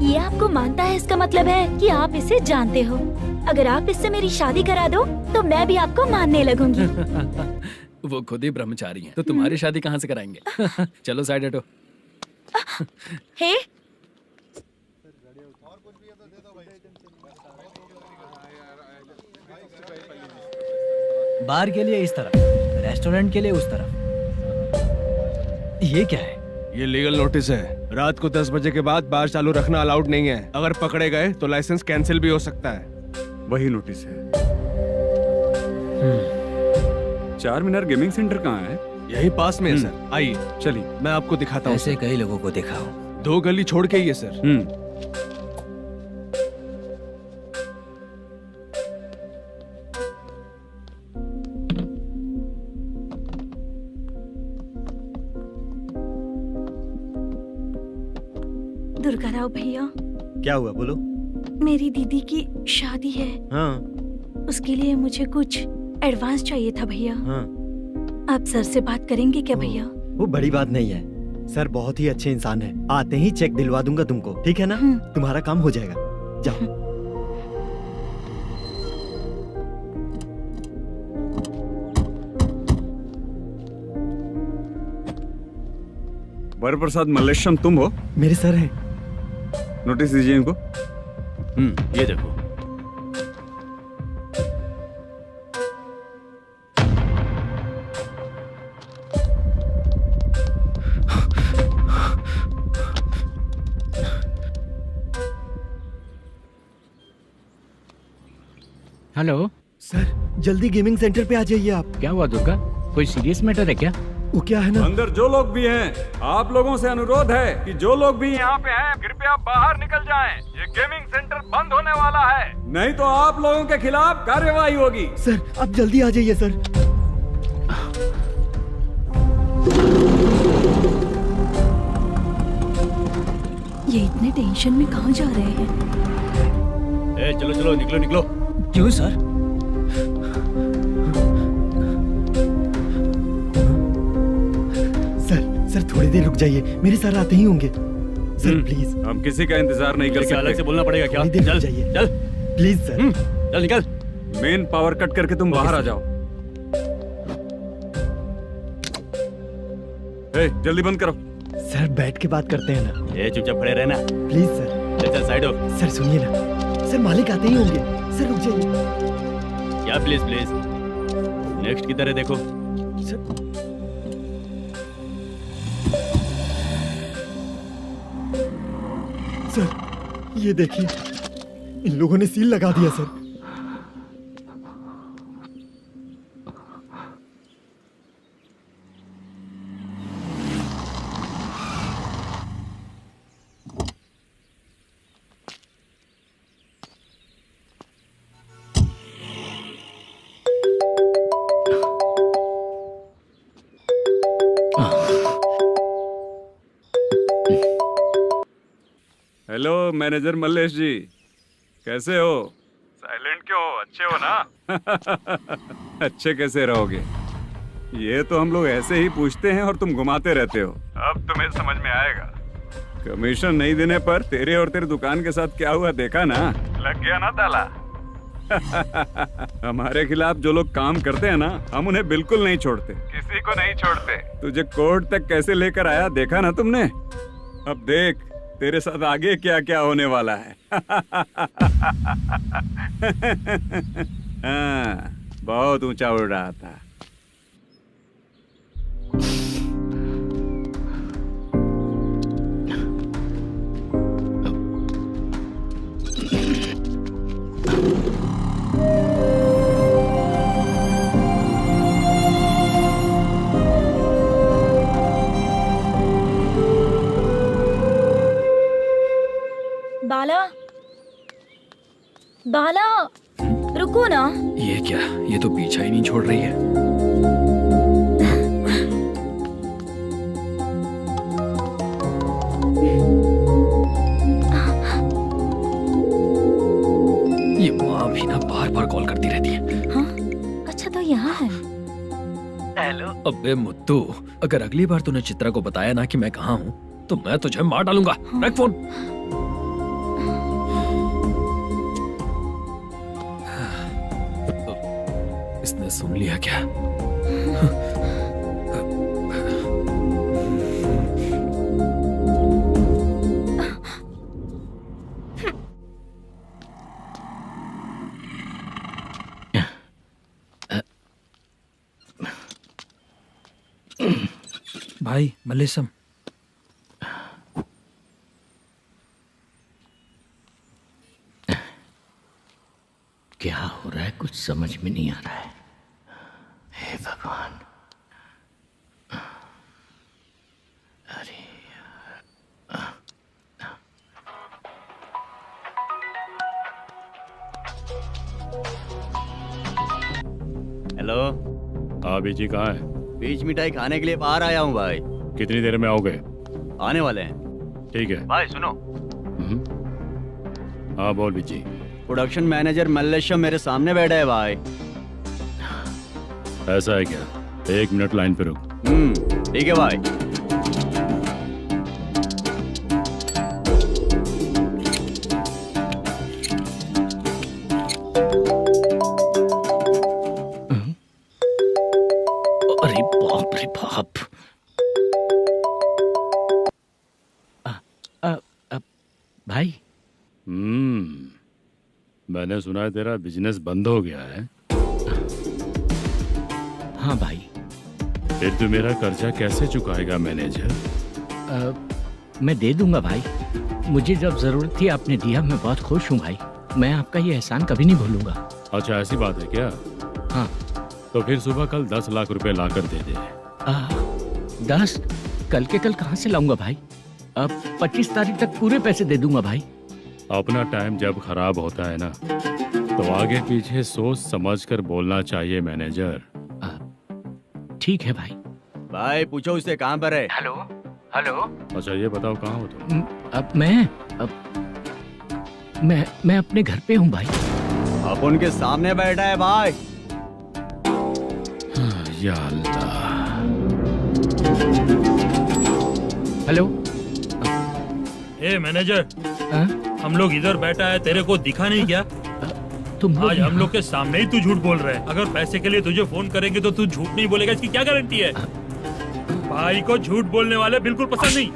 ये आपको मानता है इसका मतलब है कि आप इसे जानते हो। अगर आप इससे मेरी शादी करा दो तो मैं भी आपको मानने लगूंगी। वो खुद ही ब्रह्मचारी हैं, तो तुम्हारी शादी कहाँ से कराएंगे? चलो साइड हटो। हे, बार के लिए इस तरफ, रेस्टोरेंट के लिए उस तरफ। ये क्या है? ये लीगल नोटिस है। रात को 10 बजे के बाद बार चालू रखना अलाउड नहीं है। अगर पकड़े गए तो लाइसेंस कैंसिल भी हो सकता है। वही नोटिस है। चार मीनार गेमिंग सेंटर कहाँ है? यही पास में है सर। आइए चलिए मैं आपको दिखाता हूँ। ऐसे कई लोगों को देखा हो। 2 गली छोड़ के ही है सर। दुर्गा राव भैया, क्या हुआ बोलो। मेरी दीदी की शादी है। हाँ उसके लिए मुझे कुछ एडवांस चाहिए था भैया। हाँ। आप सर से बात करेंगे क्या भैया? वो बड़ी बात नहीं है। सर बहुत ही अच्छे इंसान है। आते ही चेक दिलवा दूंगा तुमको, ठीक है ना? तुम्हारा काम हो जाएगा। जाओ। वर प्रसाद मल्लेश्वरम तुम हो? मेरे सर हैं। नोटिस दीजिए इनको। ये देखो। हेलो सर जल्दी गेमिंग सेंटर पे आ जाइए आप। क्या हुआ दुर्गा? कोई सीरियस मैटर है क्या? वो क्या है ना, अंदर जो लोग भी हैं, आप लोगों से अनुरोध है कि जो लोग भी यहाँ पे हैं, कृपया बाहर निकल जाएं। ये गेमिंग सेंटर बंद होने वाला है, नहीं तो आप लोगों के खिलाफ कार्यवाही होगी। सर आप जल्दी आ जाइए सर। ये इतने टेंशन में कहाँ जा रहे हैं? चलो चलो निकलो निकलो। क्यों सर? सर थोड़ी देर रुक जाइए, मेरे सर आते ही होंगे। Sir please. हम किसी का इंतजार नहीं कर सकते। अलग से बोलना पड़ेगा क्या? थोड़ी देर रुक चल जाइए। चल प्लीज सर। चल निकल। मेन पावर कट करके तुम बाहर आ जाओ। जल्दी बंद करो। सर बैठ के बात करते हैं ना। ये चुपचाप खड़े रहना प्लीज सर। चल साइड हो। सर सुनिए ना, सर मालिक आते ही होंगे। सर रुक जाइए। क्या प्लीज प्लीज, नेक्स्ट की तरह देखो। सर ये देखिए, इन लोगों ने सील लगा दिया सर। हेलो मैनेजर मल्लेश जी, कैसे हो? साइलेंट क्यों हो? अच्छे हो ना? अच्छे कैसे रहोगे? ये तो हम लोग ऐसे ही पूछते हैं और तुम घुमाते रहते हो। अब तुम्हें समझ में आएगा। कमीशन नहीं देने पर तेरे और तेरी दुकान के साथ क्या हुआ देखा ना? लग गया ना ताला। हमारे खिलाफ जो लोग काम करते हैं ना, हम उन्हें बिल्कुल नहीं छोड़ते, किसी को नहीं छोड़ते। तुझे कोर्ट तक कैसे लेकर आया देखा ना तुमने? अब देख तेरे साथ आगे क्या क्या होने वाला है। हाँ, बहुत ऊंचा उड़ रहा था। बाला, बाला, रुको ना। ये क्या, ये तो पीछा ही नहीं छोड़ रही है। ये माँ भी ना बार बार कॉल करती रहती है। हाँ? अच्छा तो यहाँ है। हेलो। अबे मुत्तू, अगर अगली बार तूने चित्रा को बताया ना कि मैं कहाँ हूँ तो मैं तुझे मार डालूंगा। रख फोन। इसने सुन लिया क्या? भाई मल्लेशम, क्या हो रहा है कुछ समझ में नहीं आ रहा है। हे भगवान, अरे हेलो। हाँ बीजी कहाँ है? बीच मिठाई खाने के लिए बाहर आया हूँ भाई। कितनी देर में आओगे? आने वाले हैं। ठीक है भाई सुनो। हाँ बोल बीजी। प्रोडक्शन मैनेजर मल्लेशम मेरे सामने बैठा है भाई। ऐसा है क्या? 1 मिनट लाइन पे रुक। ठीक है भाई। अरे बाप रे बाप। भाई। मैंने सुना है तेरा बिजनेस बंद हो गया है। हाँ भाई। फिर तू मेरा कर्जा कैसे चुकाएगा मैनेजर? मैं दे दूंगा भाई। मुझे जब जरूरत थी आपने दिया, मैं बहुत खुश हूँ भाई। मैं आपका ये एहसान कभी नहीं भूलूंगा। अच्छा ऐसी बात है क्या? हाँ। तो फिर सुबह कल 10 लाख रुपए ला कर दे दे। 10? कल के कल कहाँ से लाऊंगा भाई? अब 25 तारीख तक पूरे पैसे दे दूंगा भाई। अपना टाइम जब खराब होता है ना, तो आगे पीछे सोच समझ कर बोलना चाहिए मैनेजर। ठीक है भाई। भाई पूछो उससे कहाँ पर है। Hello hello. अच्छा ये बताओ कहाँ हो तुम? अब मैं अपने घर पे हूँ भाई। अब उनके सामने बैठा है भाई। या अल्लाह। हेलो। ए मैनेजर, हम लोग इधर बैठा है, तेरे को दिखा नहीं क्या? तुम लोग आज हम लोग के सामने ही तू झूठ बोल रहा है। अगर पैसे के लिए तुझे फोन करेंगे तो तू झूठ नहीं बोलेगा, इसकी क्या गारंटी है? भाई को झूठ बोलने वाले बिल्कुल पसंद नहीं।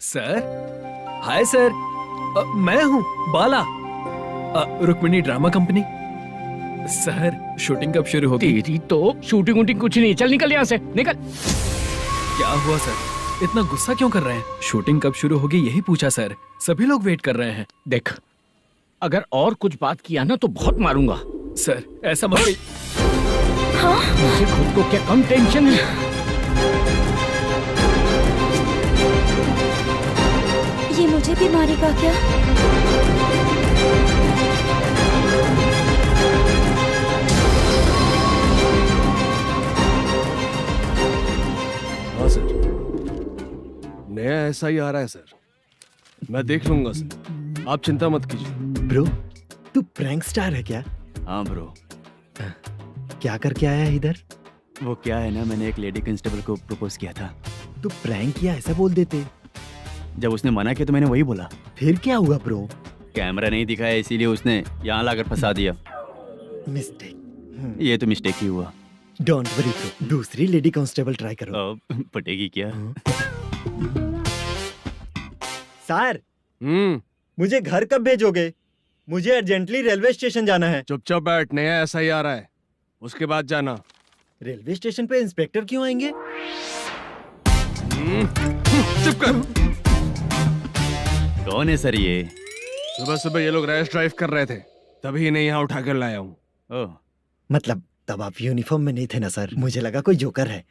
सर, हाय सर, मैं हूँ Bala, Rukmini drama company. Sir, shooting कब शुरू होगी? तेरी तो शूटिंग वूटिंग कुछ नहीं, चल निकल यहाँ से, निकल। क्या हुआ सर, इतना गुस्सा क्यों कर रहे हैं? शूटिंग कब शुरू होगी यही पूछा सर, सभी लोग वेट कर रहे हैं। देख, अगर और कुछ बात किया ना तो बहुत मारूंगा। सर ऐसा मत कहिए। मुझे खुद को क्या कम टेंशन है? ये मुझे भी मारेगा क्या? हाँ सर, नया ऐसा ही आ रहा है सर, मैं देख लूंगा सर, आप चिंता मत कीजिए। ब्रो, तू प्रैंक स्टार है क्या? हाँ ब्रो। क्या करके आया है इधर? वो क्या है ना, मैंने एक लेडी कांस्टेबल को प्रपोज किया था। तू प्रैंक किया ऐसा बोल देते। जब उसने मना किया तो मैंने वही बोला। फिर क्या हुआ ब्रो? कैमरा नहीं दिखाया इसीलिए उसने यहाँ लाकर फंसा दिया। मिस्टेक। ये तो मिस्टेक ही हुआ। डोंट वरी ब्रो, दूसरी लेडी कांस्टेबल ट्राई करो। पटेगी क्या? सर, मुझे घर कब भेजोगे? मुझे अर्जेंटली रेलवे स्टेशन जाना है। चुपचाप बैठ, नया ऐसा ही आ रहा है, उसके बाद जाना। रेलवे स्टेशन पे इंस्पेक्टर क्यों आएंगे? चुप कर। कौन है सर ये? सुबह सुबह ये लोग रैश ड्राइव कर रहे थे, तभी इन्हें यहाँ उठा कर लाया हूँ। मतलब तब आप यूनिफॉर्म में नहीं थे ना सर, मुझे लगा कोई जोकर है।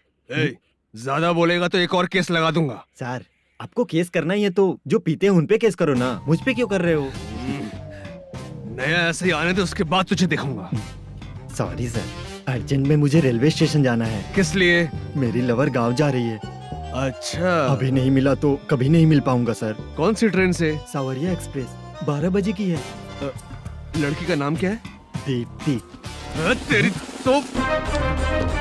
ज्यादा बोलेगा तो एक और केस लगा दूंगा। सर, आपको केस करना ही है तो जो पीते हैं उन पे केस करो ना, मुझ पे क्यों कर रहे हो? नया ऐसे ही आने दो, उसके बाद तुझे देखूंगा। सॉरी सर, अर्जेंट में मुझे रेलवे स्टेशन जाना है। किस लिए? मेरी लवर गांव जा रही है। अच्छा, अभी नहीं मिला तो कभी नहीं मिल पाऊंगा सर। कौन सी ट्रेन से? सावरिया एक्सप्रेस, 12 बजे की है। लड़की का नाम क्या है? दीप्ति। तेरी तो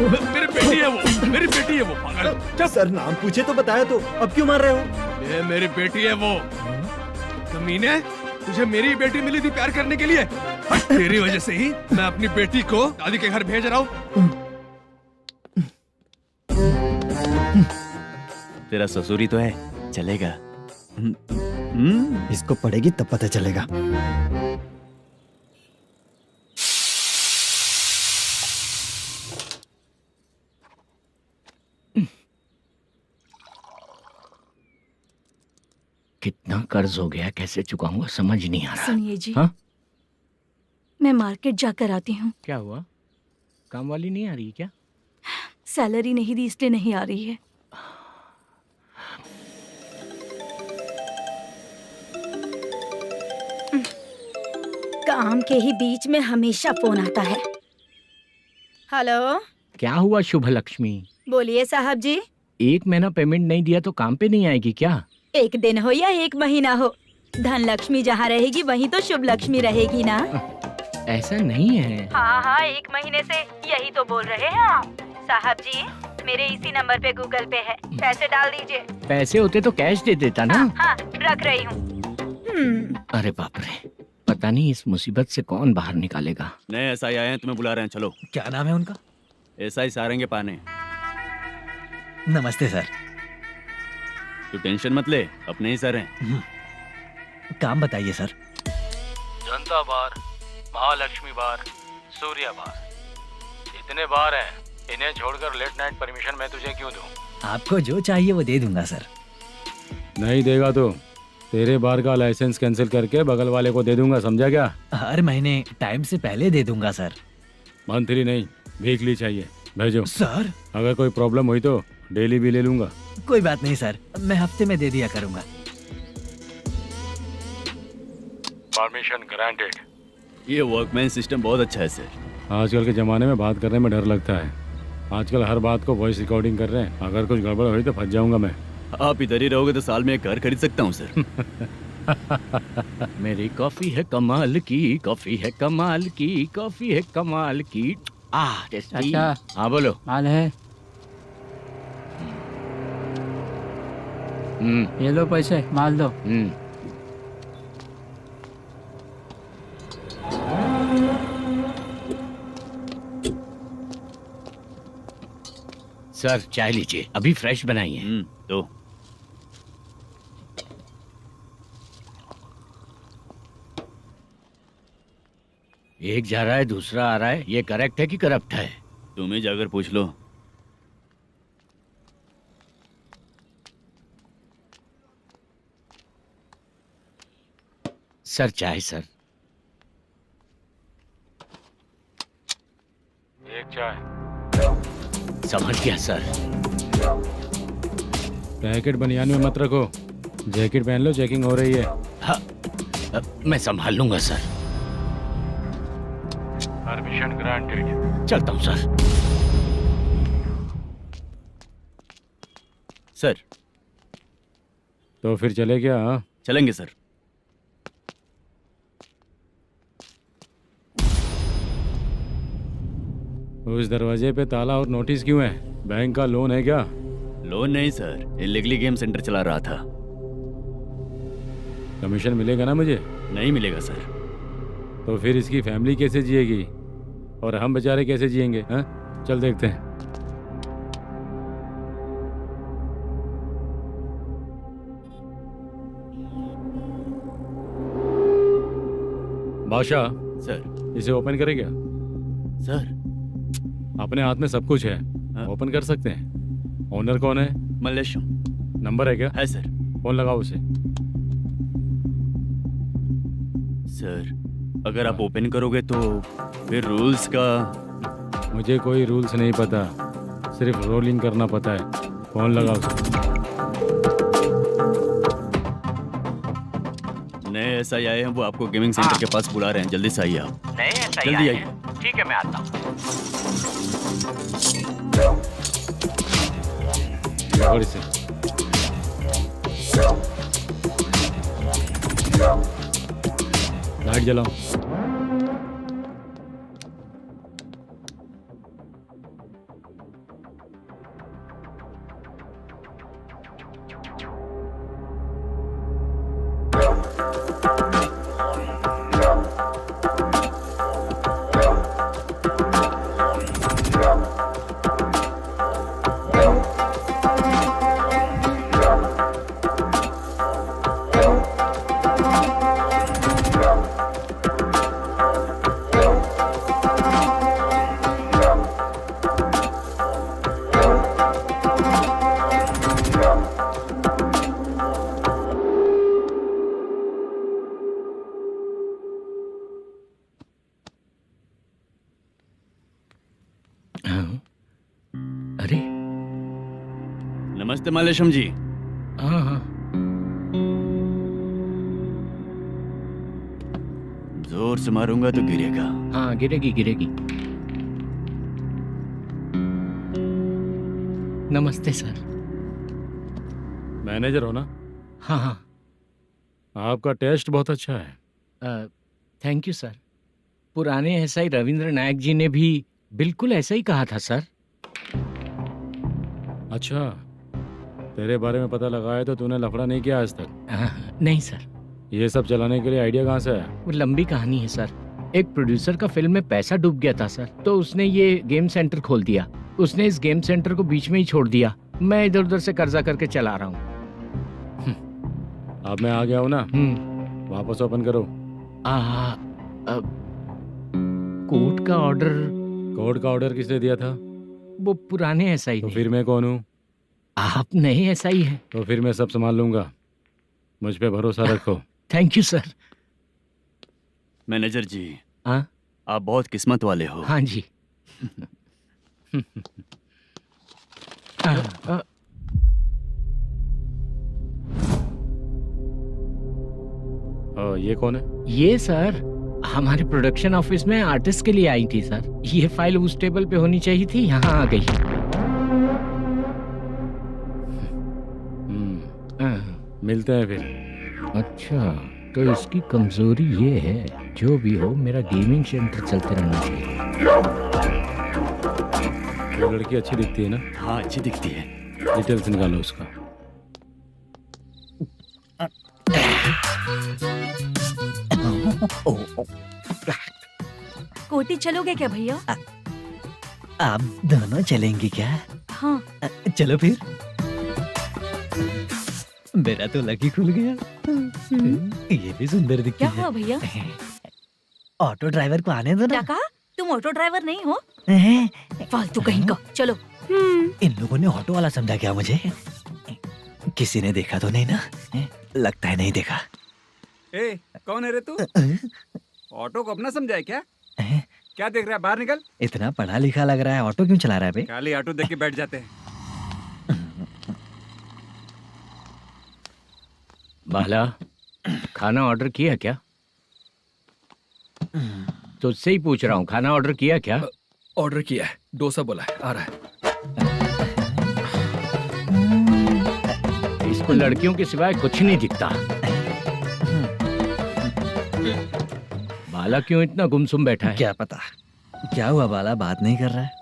मेरी बेटी है वो, मेरी बेटी है वो, पागल। सर नाम पूछे तो बताया तो अब क्यों मार रहे हो? ये मेरी बेटी है वो। कमीने, तुझे मेरी बेटी मिली थी प्यार करने के लिए, तेरी वजह से ही मैं अपनी बेटी को दादी के घर भेज रहा हूँ। तेरा ससुरी तो है, चलेगा। इसको पड़ेगी तब पता चलेगा। कितना कर्ज हो गया, कैसे चुकाऊंगा समझ नहीं आ रहा। सुनिए जी, हाँ? मैं मार्केट जाकर आती हूँ। क्या हुआ, काम वाली नहीं आ रही क्या? सैलरी नहीं दी इसलिए नहीं आ रही है। काम के ही बीच में हमेशा फोन आता है। हेलो, क्या हुआ शुभ लक्ष्मी? बोलिए साहब जी। 1 महीना पेमेंट नहीं दिया तो काम पे नहीं आएगी क्या? 1 दिन हो या 1 महीना हो, धन लक्ष्मी जहाँ रहेगी वहीं तो शुभ लक्ष्मी रहेगी ना। ऐसा नहीं है। हाँ हाँ, 1 महीने से यही तो बोल रहे हैं आप। साहब जी, मेरे इसी नंबर पे गूगल पे है, पैसे डाल दीजिए। पैसे होते तो कैश दे देता ना। हाँ, रख रही हूँ। अरे बाप रे, पता नहीं इस मुसीबत से कौन बाहर निकालेगा। नए एसआई आए हैं, तुम्हें बुला रहे हैं, चलो। क्या नाम है उनका? एसआई सारंगे पाने। नमस्ते सर। तू टेंशन मत ले, अपने ही सर हैं। काम बताइए सर। जनता बार, महालक्ष्मी बार, सूर्या बार, इतने बार हैं, इन्हें छोड़कर लेट नाइट परमिशन मैं तुझे क्यों दूं? आपको जो चाहिए वो दे दूंगा सर। नहीं देगा तो तेरे बार का लाइसेंस कैंसिल करके बगल वाले को दे दूंगा, समझा क्या? हर महीने टाइम से पहले दे दूंगा सर। मंथली नहीं, वीकली चाहिए, भेजो। सर, अगर कोई प्रॉब्लम हुई तो डेली भी ले लूंगा। कोई बात नहीं सर, मैं हफ्ते में दे दिया करूंगा। Permission granted. ये वर्कमैन सिस्टम बहुत अच्छा है सर। आजकल के ज़माने में बात करने में डर लगता है। आजकल हर बात को वॉइस रिकॉर्डिंग कर रहे हैं, अगर कुछ गड़बड़ हुई तो फंस जाऊंगा मैं। आप इधर ही रहोगे तो साल में एक घर खरीद सकता हूँ सर। मेरी कॉफी है कमाल की, कॉफी है कमाल की, कॉफी है कमाल की। अच्छा, हाँ बोलो। माल है, ये लो पैसे, माल दो। सर चाय लीजिए, अभी फ्रेश बनाई है। दो। एक जा रहा है दूसरा आ रहा है, ये करेक्ट है कि करप्ट है? तुम ही जाकर पूछ लो। सर चाय सर। एक चाय। समझ गया सर। पैकेट बनियान में मत रखो, जैकेट पहन लो, चेकिंग हो रही है। हाँ, मैं संभाल लूंगा सर। Permission granted. चलता हूँ सर। सर। तो फिर चले क्या? हाँ? चलेंगे सर। उस दरवाजे पे ताला और नोटिस क्यों है? बैंक का लोन है क्या? लोन नहीं सर, इलीगली गेम सेंटर चला रहा था। कमीशन मिलेगा ना मुझे? नहीं मिलेगा सर। तो फिर इसकी फैमिली कैसे जिएगी और हम बेचारे कैसे जिएंगे? हाँ, चल देखते हैं। बादशाह सर। इसे ओपन करे क्या? सर अपने हाथ में सब कुछ है, ओपन कर सकते हैं। ओनर कौन है? मल्लेशम। नंबर है क्या? है सर। फोन लगाओ उसे। सर अगर आप ओपन करोगे तो फिर रूल्स का। मुझे कोई रूल्स नहीं पता, सिर्फ रोलिंग करना पता है। फोन लगाओ उसे। नए SI आए हैं, वो आपको गेमिंग सेंटर के पास बुला रहे हैं। जल्दी से आइए आप। नए SI जल्दी आए आइए। हैं। ठीक है मैं आता हूँ। और इसे लाइट जलाओ। अरे नमस्ते मल्लेशम जी। हाँ हाँ। जोर से मारूंगा तो गिरेगा। हाँ गिरेगी गिरेगी। नमस्ते सर। मैनेजर हो ना? हाँ हाँ। आपका टेस्ट बहुत अच्छा है। Thank you sir. पुराने SI रविंद्र नायक जी ने भी बिल्कुल ऐसा ही कहा था सर। अच्छा, तेरे बारे में पता लगा है तो तूने लफड़ा नहीं किया आज तक? नहीं सर। ये सब चलाने के लिए आइडिया कहाँ से आया? वो लंबी कहानी है सर। एक प्रोड्यूसर का फिल्म में पैसा डूब गया था सर, तो उसने ये गेम सेंटर खोल दिया। उसने इस गेम सेंटर को बीच में ही छोड़ दिया। मैं इधर उधर से कर्जा करके चला रहा हूँ। अब मैं आ गया हूँ ना, वापस ओपन करो। कोर्ट का ऑर्डर। कोर्ट का ऑर्डर किसने दिया था? वो पुराने SI। तो फिर मैं कौन हूँ? आप नए SI हैं। तो फिर मैं सब संभाल लूंगा, मुझ पे भरोसा रखो। Thank you sir. मैनेजर जी। हाँ? आप बहुत किस्मत वाले हो। हाँ जी। ये कौन है? ये सर हमारे प्रोडक्शन ऑफिस में आर्टिस्ट के लिए आई थी सर। ये फाइल उस टेबल पे होनी चाहिए थी, यहाँ आ गई। मिलते हैं फिर। अच्छा, तो इसकी कमजोरी ये है, जो भी हो मेरा गेमिंग सेंटर चलते रहना चाहिए। वो लड़की अच्छी दिखती है ना? हाँ अच्छी दिखती है। डिटेल्स निकालो उसका। कोटी चलोगे क्या भैया? आप दोनों चलेंगे क्या? हाँ। चलो फिर। मेरा तो लकी खुल गया। ये भी सुंदर दिखती क्या है। हुआ भैया? ऑटो ड्राइवर को आने दो क्या ना। कहा? तुम ऑटो ड्राइवर नहीं हो? हैं? फालतू कहीं का। चलो। इन लोगों ने ऑटो वाला समझा क्या मुझे? किसी ने देखा तो नहीं ना? लगता है नहीं देखा। ए, कौन है रे तू? ऑटो को अपना समझा है क्या? क्या देख रहा है? बाहर निकल। इतना पढ़ा लिखा लग रहा है, ऑटो क्यों चला रहा है बे? खाली ऑटो देख के बैठ जाते हैं। बाला, खाना ऑर्डर किया क्या? तुझसे ही पूछ रहा हूँ, खाना ऑर्डर किया क्या? ऑर्डर किया है, डोसा बोला है, आ रहा है। इसको लड़कियों के सिवाय कुछ नहीं दिखता। बाला क्यों इतना गुमसुम बैठा है? क्या पता क्या हुआ, बाला बात नहीं कर रहा है।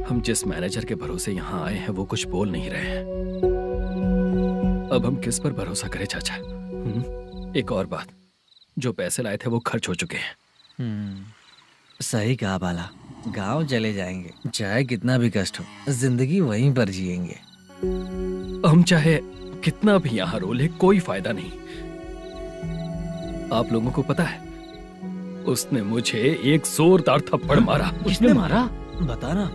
हम जिस मैनेजर के भरोसे यहाँ आए हैं वो कुछ बोल नहीं रहे हैं। अब हम किस पर भरोसा करें चाचा? एक और बात, जो पैसे लाए थे वो खर्च हो चुके हैं। सही कहा बाला, गांव चले जाएंगे, चाहे कितना भी कष्ट हो, जिंदगी वहीं पर जिएंगे। हम चाहे कितना भी यहाँ रो ले, कोई फायदा नहीं। आप लोगों को पता है, उसने मुझे एक जोरदार थप्पड़ मारा। किसने मारा? बता ना।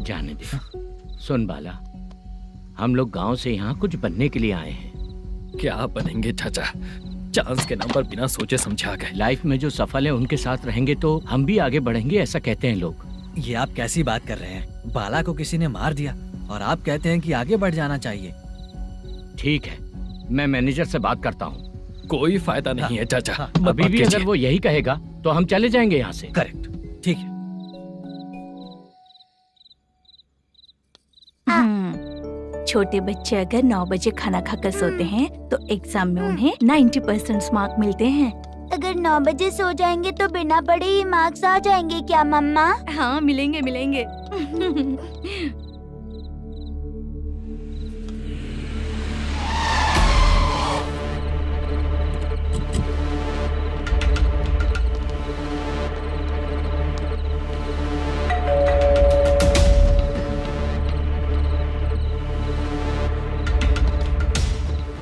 जाने दे। सुन बाला, हम लोग गांव से यहाँ कुछ बनने के लिए आए हैं। क्या बनेंगे चाचा? चांस के नाम पर बिना सोचे समझे आ गए। लाइफ में जो सफल है उनके साथ रहेंगे तो हम भी आगे बढ़ेंगे, ऐसा कहते हैं लोग। ये आप कैसी बात कर रहे हैं? बाला को किसी ने मार दिया और आप कहते हैं कि आगे बढ़ जाना चाहिए। ठीक है, मैं मैनेजर से बात करता हूँ। कोई फायदा नहीं है चाचा। अभी भी अगर वो यही कहेगा तो हम चले जाएंगे यहाँ से। करेक्ट, ठीक है। छोटे बच्चे अगर 9 बजे खाना खाकर सोते हैं तो एग्जाम में उन्हें 90% मार्क मिलते हैं। अगर 9 बजे सो जाएंगे तो बिना पढ़े ही मार्क्स आ जाएंगे क्या मम्मा? हाँ मिलेंगे मिलेंगे।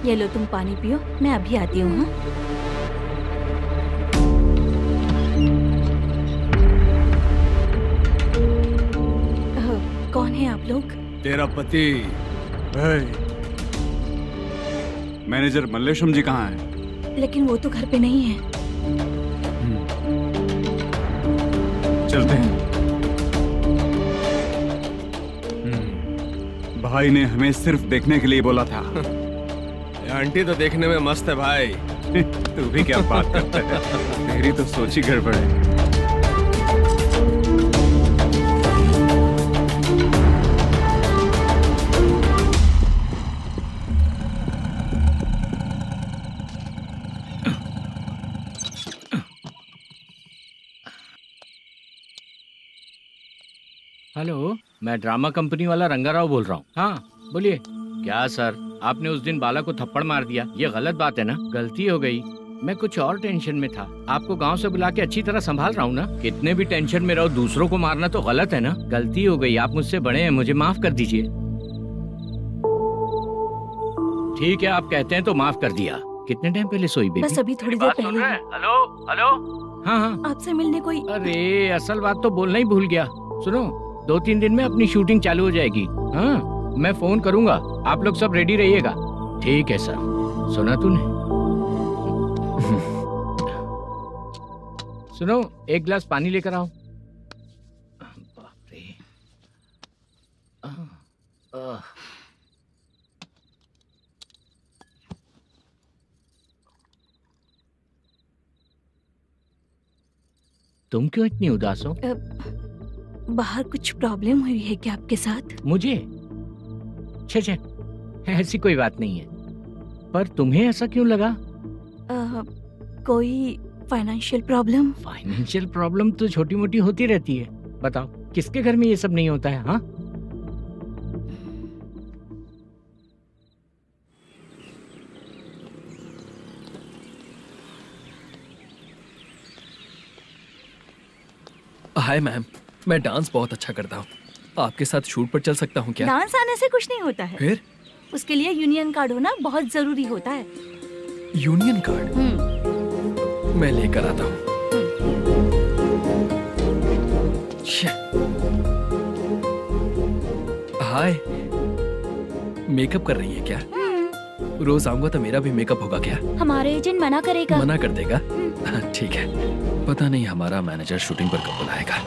ये लो तुम पानी पियो, मैं अभी आती हूँ। हाँ? कौन है आप लोग? तेरा पति। मैनेजर मल्लेशम जी कहाँ हैं? लेकिन वो तो घर पे नहीं है। चलते हैं। भाई ने हमें सिर्फ देखने के लिए बोला था। आंटी तो देखने में मस्त है भाई। तू भी क्या बात करता है? तेरी तो सोच ही गड़बड़ है। हेलो, मैं ड्रामा कंपनी वाला रंगाराव बोल रहा हूँ। हाँ बोलिए। क्या सर, आपने उस दिन बाला को थप्पड़ मार दिया, ये गलत बात है ना? गलती हो गई, मैं कुछ और टेंशन में था। आपको गांव से बुला के अच्छी तरह संभाल रहा हूँ ना। कितने भी टेंशन में रहो, दूसरों को मारना तो गलत है ना। गलती हो गई, आप मुझसे बड़े हैं, मुझे माफ कर दीजिए। ठीक है, आप कहते हैं तो माफ कर दिया। कितने टाइम पहले सोई बेबी? बस अभी थोड़ी देर पहले। Hello hello. हाँ हाँ, आपसे मिलने कोई। अरे असल बात तो बोलना ही भूल गया। सुनो, 2-3 दिन में अपनी शूटिंग चालू हो जाएगी। हाँ, मैं फोन करूंगा, आप लोग सब रेडी रहिएगा। ठीक है सर। सुना तूने? सुनो, एक गिलास पानी लेकर आओ। बाप रे। तुम क्यों इतनी उदास हो? बाहर कुछ प्रॉब्लम हुई है क्या आपके साथ? मुझे? छे, ऐसी कोई बात नहीं है। पर तुम्हें ऐसा क्यों लगा? कोई फाइनेंशियल प्रॉब्लम। फाइनेंशियल प्रॉब्लम तो छोटी मोटी होती रहती है। बताओ किसके घर में ये सब नहीं होता है? हाँ, हाय मैम, मैं डांस बहुत अच्छा करता हूँ। आपके साथ शूट पर चल सकता हूँ क्या? डांस आने से कुछ नहीं होता है। फिर? उसके लिए यूनियन कार्ड होना बहुत जरूरी होता है। Union card? मैं लेकर आता हूँ। हाय, मेकअप कर रही है क्या? रोज आऊंगा तो मेरा भी मेकअप होगा क्या? हमारे एजेंट मना करेगा। मना कर देगा? ठीक है, पता नहीं हमारा मैनेजर शूटिंग पर कब बुलाएगा।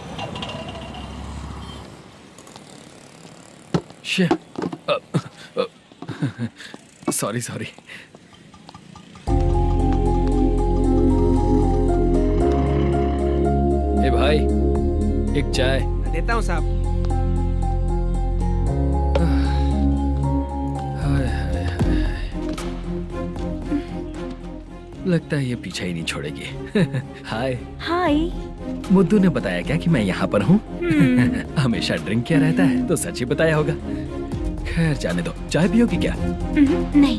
Sorry sorry. ए भाई, एक चाय। देता हूँ साहब। लगता है ये पीछा ही नहीं छोड़ेगी। हाय। हाय। मुद्दू ने बताया क्या कि मैं यहाँ पर हूँ? हमेशा ड्रिंक किया रहता है तो सच ही बताया होगा। खैर जाने दो, चाय पियोगी क्या? नहीं।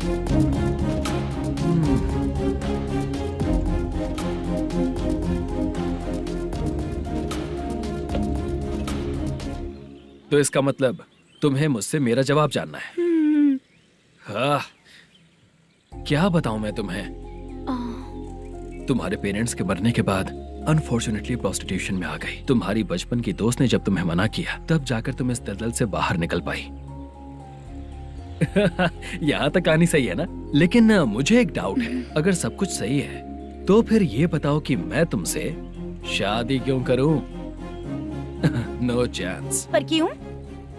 तो इसका मतलब तुम्हें मुझसे मेरा जवाब जानना है? हाँ, क्या बताऊं मैं तुम्हें? तुम्हारे पेरेंट्स के मरने के बाद अनफॉर्चुनेटली प्रोस्टिट्यूशन में आ गई। तुम्हारी बचपन की दोस्त ने जब तुम्हें मना किया तब जाकर तुम इस दलदल से बाहर निकल पाई। यहाँ तक कहानी सही है ना? लेकिन मुझे एक डाउट है, अगर सब कुछ सही है तो फिर ये बताओ कि मैं तुमसे शादी क्यों करूं? No chance. पर क्यों?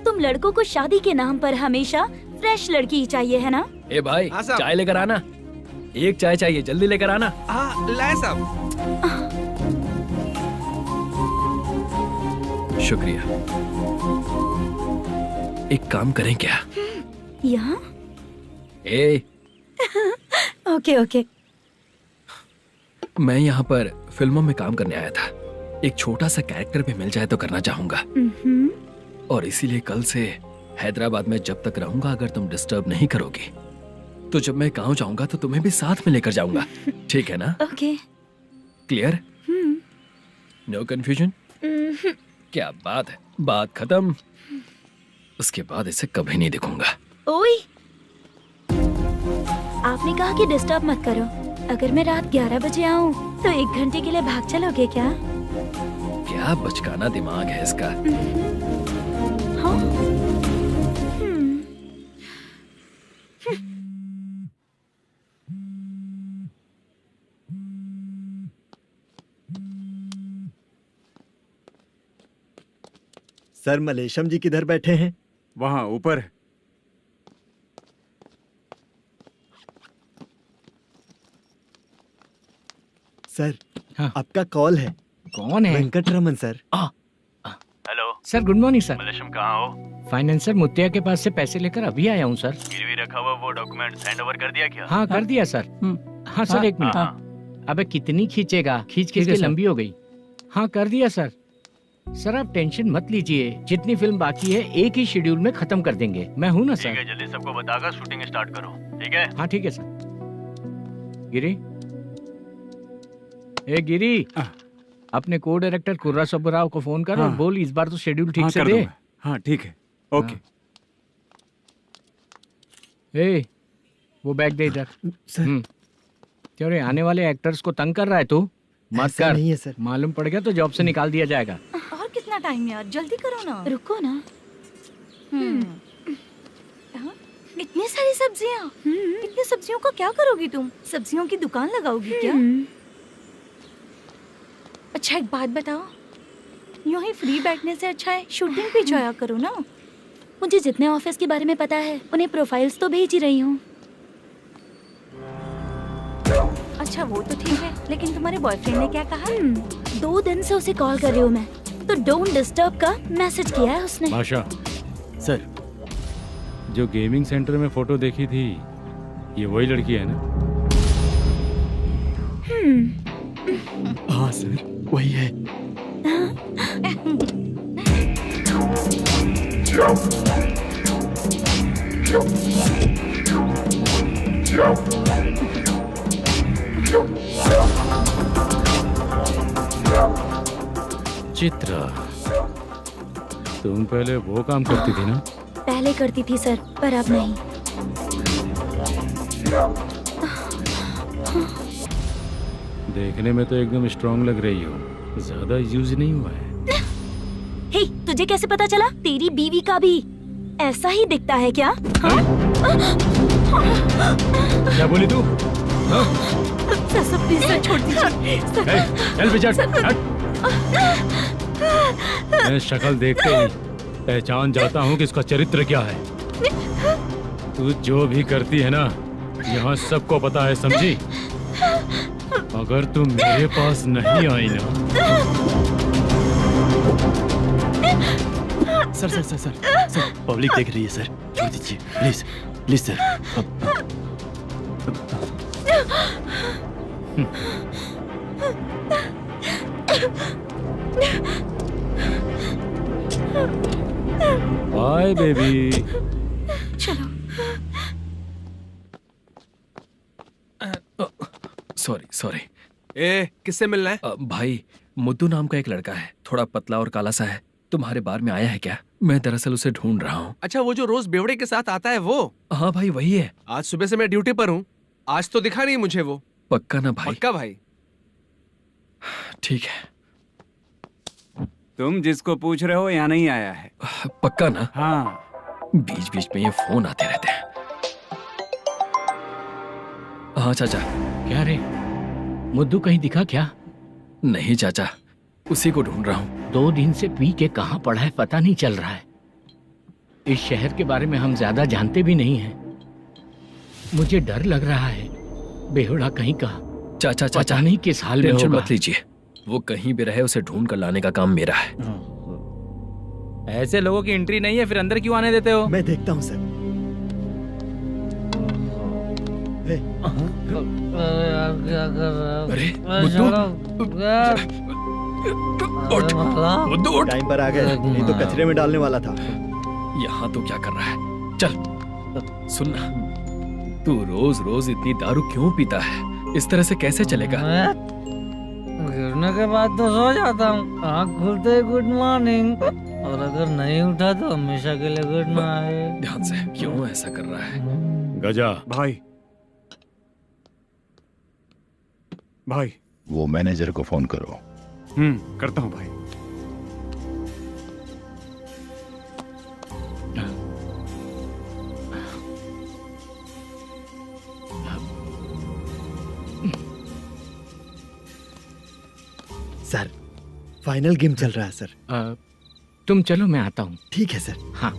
तुम लड़कों को शादी के नाम पर हमेशा फ्रेश लड़की ही चाहिए है ना? ए भाई, चाय लेकर आना। एक चाय चाहिए, जल्दी लेकर आना। हाँ, लाए साहब। शुक्रिया। एक काम करें क्या? यहाँ? ए, ओके ओके। मैं यहाँ पर फिल्मों में काम करने आया था। एक छोटा सा कैरेक्टर भी मिल जाए तो करना चाहूंगा। और इसीलिए कल से हैदराबाद में जब तक रहूंगा, अगर तुम डिस्टर्ब नहीं करोगी तो जब मैं गाँव जाऊंगा तो तुम्हें भी साथ में लेकर जाऊंगा। ठीक है ना? ओके। क्लियर? No confusion? क्या बात है, बात खत्म। उसके बाद इसे कभी नहीं दिखूंगा। ओए, आपने कहा कि डिस्टर्ब मत करो। अगर मैं रात 11 बजे आऊँ तो 1 घंटे के लिए भाग चलोगे क्या? क्या बचकाना दिमाग है इसका। हाँ? सर, मलेशम जी किधर बैठे हैं? वहाँ ऊपर है। सर, हाँ। आपका कॉल है। कौन है? Venkataraman sir. Hello sir, good morning sir. Malesham कहाँ हो? फाइनेंसर मुत्तिया के पास से पैसे लेकर अभी आया हूँ सर। गिरवी रखा हुआ वो डॉक्यूमेंट हैंड ओवर कर दिया क्या? हाँ, कर दिया सर। हाँ सर, एक मिनट। अबे कितनी खींचेगा, खींच खींच के लंबी हो गई। हाँ, कर दिया सर। सर आप टेंशन मत लीजिए, जितनी फिल्म बाकी है एक ही शेड्यूल में खत्म कर देंगे। मैं हूँ ना सर। ठीक है, जल्दी सबको बताकर शूटिंग स्टार्ट करो। ठीक है? हाँ ठीक है सर। गिरी, ए गिरी, अपने को डायरेक्टर कुर्रा सुब्बराव को फोन कर और बोल इस बार तो शेड्यूल ठीक से दे। हाँ ठीक है, ओके। ए, वो बैग दे इधर। सर, क्यों रे, आने वाले एक्टर्स को तंग कर रहा है तू? मत ऐसा कर। नहीं है सर। मालूम पड़ गया तो जॉब से निकाल दिया जाएगा। और कितना टाइम यार, जल्दी करो ना। रुको ना। हाँ? इतनी सारी सब्जियाँ, इतनी सब्जियों का क्या करोगी तुम? सब्जियों की दुकान लगाओगी क्या? अच्छा एक बात बताओ, यूं ही फ्री बैठने से अच्छा है शूटिंग पे जाया करो ना। मुझे जितने ऑफिस के बारे में पता है उन्हें प्रोफाइल्स तो भेज ही रही हूँ। अच्छा वो तो ठीक है, लेकिन तुम्हारे बॉयफ्रेंड ने क्या कहा? 2 दिन से उसे कॉल कर रही हूँ मैं, तो डोंट डिस्टर्ब का मैसेज किया है उसने। बादशाह सर, जो गेमिंग सेंटर में फोटो देखी थी, ये वही लड़की है ना? हाँ सर, वही है। चित्रा, तुम पहले वो काम करती थी ना? पहले करती थी सर, पर अब नहीं। देखने में तो एकदम स्ट्रांग लग रही हो, ज्यादा यूज नहीं हुआ है। हे, तुझे कैसे पता चला? तेरी बीवी का भी ऐसा ही दिखता है क्या? क्या बोली तू? सर प्लीज सर, छोड़ दीजिए। चल बेटा, हट। मैं शक्ल देखते ही पहचान जाता हूँ कि इसका चरित्र क्या है। तू जो भी करती है ना, यहाँ सबको पता है, समझी? अगर तू मेरे पास नहीं आई ना। सर, पब्लिक देख रही है सर, छोड़ दीजिए please, please sir. Bye baby. चलो। सॉरी। ए, किससे मिलना है? भाई, मुद्दू नाम का एक लड़का है, थोड़ा पतला और काला सा है। तुम्हारे बार में आया है क्या? मैं दरअसल उसे ढूंढ रहा हूँ। अच्छा, वो जो रोज बेवड़े के साथ आता है वो? हाँ भाई, वही है। आज सुबह से मैं ड्यूटी पर हूँ, आज तो दिखा नहीं मुझे वो। पक्का ना भाई? पक्का भाई। ठीक है। तुम जिसको पूछ रहे हो यहाँ नहीं आया है? पक्का ना? हाँ। बीच बीच में ये फोन आते रहते हैं। हाँ चाचा। क्या रे, मुद्दू कहीं दिखा क्या? नहीं चाचा, उसी को ढूंढ रहा हूँ। 2 दिन से पी के कहाँ पड़ा है पता नहीं चल रहा है। इस शहर के बारे में हम ज्यादा जानते भी नहीं हैं। मुझे डर लग रहा है, बेहुड़ा कहीं का। चाचा पता नहीं किस हाल में टेंशन होगा। मत लीजिए, वो कहीं भी रहे उसे ढूंढ कर लाने का काम मेरा है। ऐसे लोगों की एंट्री नहीं है, फिर अंदर क्यों आने देते हो? मैं देखता हूँ सर। क्या कर रहा है? अरे मुद्दू, टाइम पर आ गए, नहीं तो कचरे में डालने वाला था। यहाँ तो क्या कर रहा है? चल सुनना, तू रोज रोज इतनी दारू क्यों पीता है? इस तरह से कैसे चलेगा? गिरने के बाद तो सो जाता हूँ, आँख खुलते ही गुड मॉर्निंग, और अगर नहीं उठा तो हमेशा के लिए गुड नाइट। ध्यान से, क्यों ऐसा कर रहा है? गजा भाई, वो मैनेजर को फोन करो। करता हूँ भाई। सर, फाइनल गेम चल रहा है सर। तुम चलो, मैं आता हूँ। ठीक है सर। हाँ।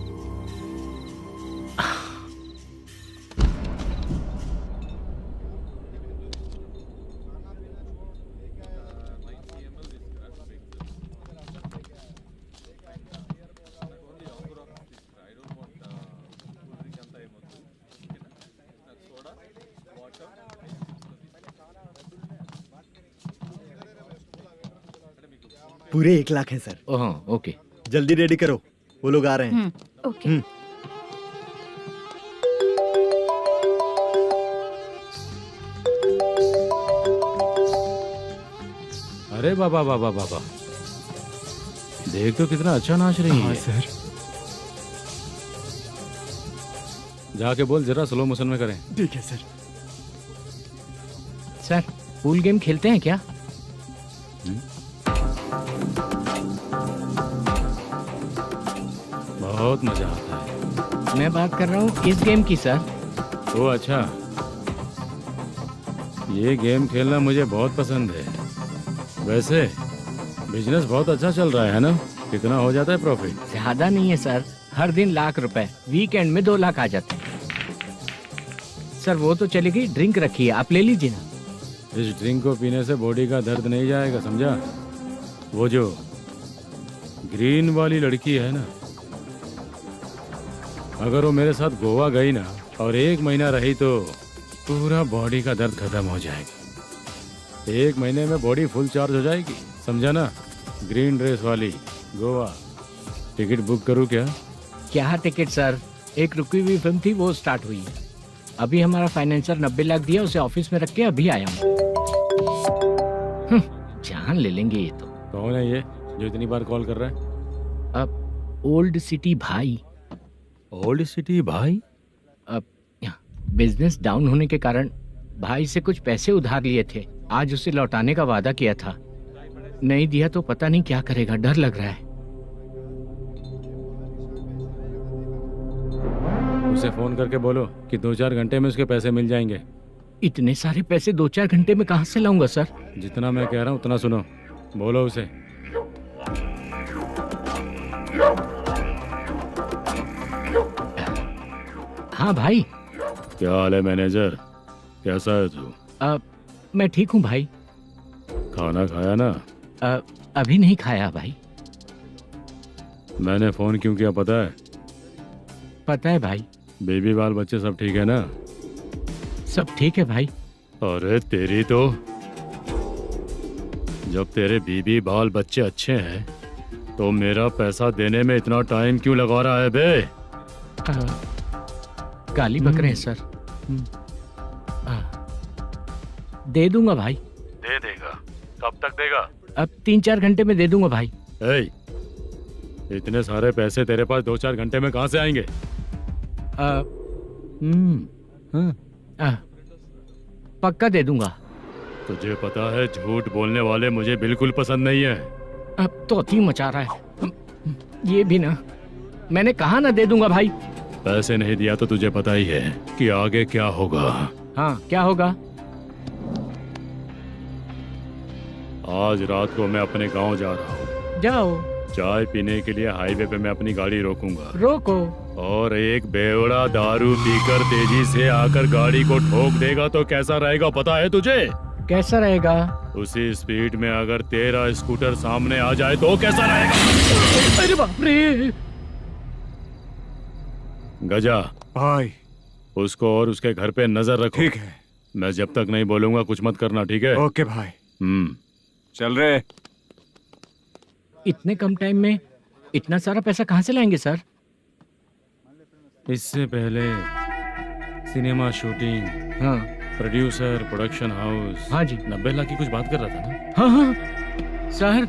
पूरे 1 लाख हैं सर। ओह, ओके। जल्दी रेडी करो, वो लोग आ रहे हैं। ओके। अरे बाबा, देख तो कितना अच्छा नाच रही है। सर। जाके बोल जरा स्लो मोशन में करें। ठीक है सर। सर, पूल गेम खेलते हैं क्या? बहुत मजा आता है। मैं बात कर रहा हूँ इस गेम की सर। ओ अच्छा, ये गेम खेलना मुझे बहुत पसंद है। वैसे बिजनेस बहुत अच्छा चल रहा है ना? कितना हो जाता है प्रॉफिट? ज्यादा नहीं है सर, हर दिन लाख रुपए, वीकेंड में 2 लाख आ जाते हैं। सर वो तो चलेगी, ड्रिंक रखी है, आप ले लीजिए ना। इस ड्रिंक को पीने से बॉडी का दर्द नहीं जाएगा, समझा? वो जो ग्रीन वाली लड़की है ना, अगर वो मेरे साथ गोवा गई ना और 1 महीना रही तो पूरा बॉडी का दर्द खत्म हो जाएगा। 1 महीने में बॉडी फुल चार्ज हो जाएगी, समझा ना? ग्रीन ड्रेस वाली, गोवा। टिकट बुक करूँ क्या? क्या टिकट सर, एक रुकी हुई फिल्म थी वो स्टार्ट हुई है। अभी हमारा फाइनेंसर 90 लाख दिया, उसे ऑफिस में रख के अभी आया हूँ। जान ले लेंगे ये तो। कौन है ये जो इतनी बार कॉल कर रहा है? अब ओल्ड सिटी भाई। ओल्ड सिटी भाई? अब बिजनेस डाउन होने के कारण भाई से कुछ पैसे उधार लिए थे, आज उसे लौटाने का वादा किया था। नहीं दिया तो पता नहीं क्या करेगा, डर लग रहा है। उसे फोन करके बोलो कि 2-4 घंटे में उसके पैसे मिल जाएंगे। इतने सारे पैसे 2-4 घंटे में कहाँ से लाऊंगा सर? जितना मैं कह रहा हूँ उतना सुनो, बोलो उसे। हाँ भाई। क्या हाल है मैनेजर, कैसा है तू? मैं ठीक हूँ भाई। खाना खाया ना? अभी नहीं खाया भाई। मैंने फोन क्यों किया पता है? पता है भाई। बेबी बाल बच्चे सब ठीक है ना? सब ठीक है भाई। अरे तेरी तो, जब तेरे बीबी बाल बच्चे अच्छे हैं तो मेरा पैसा देने में इतना टाइम क्यों लगा रहा है बे? गाली बक रहे हैं सर। दे दूंगा भाई। दे देगा? कब तक देगा? अब 3-4 घंटे में दे दूंगा भाई। इतने सारे पैसे तेरे पास 2-4 घंटे में कहाँ से आएंगे? पक्का दे दूंगा। तुझे पता है झूठ बोलने वाले मुझे बिल्कुल पसंद नहीं है। अब तो अति मचा रहा है ये भी ना। मैंने कहा ना दे दूंगा भाई। पैसे नहीं दिया तो तुझे पता ही है कि आगे क्या होगा। हाँ क्या होगा? आज रात को मैं अपने गांव जा रहा हूँ। जाओ। चाय पीने के लिए हाईवे पे मैं अपनी गाड़ी रोकूंगा। रोको। और एक बेवड़ा दारू पीकर तेजी से आकर गाड़ी को ठोक देगा तो कैसा रहेगा पता है तुझे? कैसा रहेगा? उसी स्पीड में अगर तेरा स्कूटर सामने आ जाए तो कैसा रहेगा? अरे बाप रे। गजा भाई, उसको और उसके घर पे नजर रखो। ठीक है। मैं जब तक नहीं बोलूंगा कुछ मत करना, ठीक है? ओके भाई। चल रहे। इतने कम टाइम में इतना सारा पैसा कहाँ से लाएंगे सर? इससे पहले सिनेमा शूटिंग, हाँ, प्रोड्यूसर, प्रोडक्शन हाउस। हाँ जी। 90 लाख की कुछ बात कर रहा था ना? हाँ हाँ सर।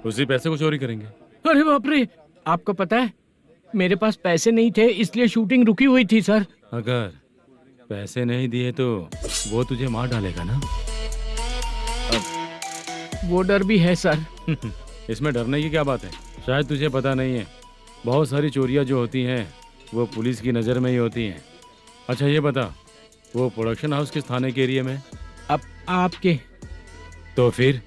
उसी पैसे को चोरी करेंगे। अरे बाप रे, आपको पता है मेरे पास पैसे नहीं थे इसलिए शूटिंग रुकी हुई थी सर। अगर पैसे नहीं दिए तो वो तुझे मार डालेगा ना? वो डर भी है सर। इसमें डरने की क्या बात है? शायद तुझे पता नहीं है, बहुत सारी चोरियां जो होती हैं वो पुलिस की नज़र में ही होती हैं। अच्छा ये बता, वो प्रोडक्शन हाउस किस थाने के एरिया में? अब आपके। तो फिर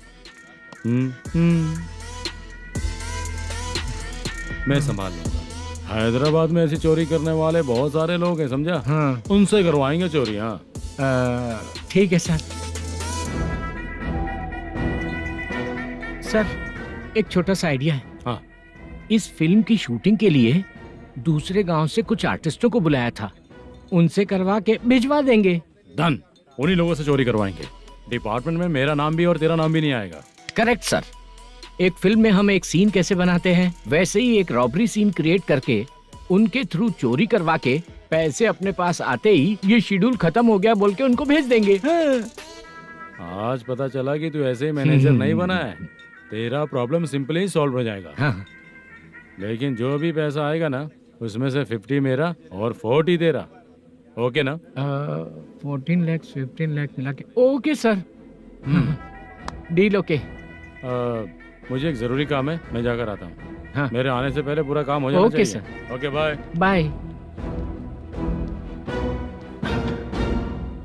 मैं संभाल लूंगा। हैदराबाद में ऐसी चोरी करने वाले बहुत सारे लोग हैं, समझा? हाँ। उनसे करवाएंगे चोरी। हाँ ठीक है सर। सर एक छोटा सा आइडिया है। हाँ। इस फिल्म की शूटिंग के लिए दूसरे गांव से कुछ आर्टिस्टों को बुलाया था, उनसे करवा के भिजवा देंगे। डन, उन्हीं लोगों से चोरी करवाएंगे। डिपार्टमेंट में मेरा नाम भी और तेरा नाम भी नहीं आएगा। Correct sir. एक फिल्म में हम एक सीन कैसे बनाते हैं वैसे ही एक रॉबरी सीन क्रिएट करके उनके थ्रू चोरी करवा के पैसे अपने पास आते ही ये शेड्यूल खत्म हो गया बोल के उनको भेज देंगे। आज पता चला कि तू ऐसे मैनेजर नहीं बना है। तेरा प्रॉब्लम सिंपली ही सॉल्व हो जाएगा। हाँ। लेकिन जो भी पैसा आएगा ना उसमें से 50 मेरा और 40 तेरा। ओके ना? 14 लाख 15 लाख मिला के। Okay sir. Deal okay. मुझे एक जरूरी काम है, मैं जाकर आता हूँ। हाँ। मेरे आने से पहले पूरा काम हो जाना ओके चाहिए। Sir. Okay bye. Bye.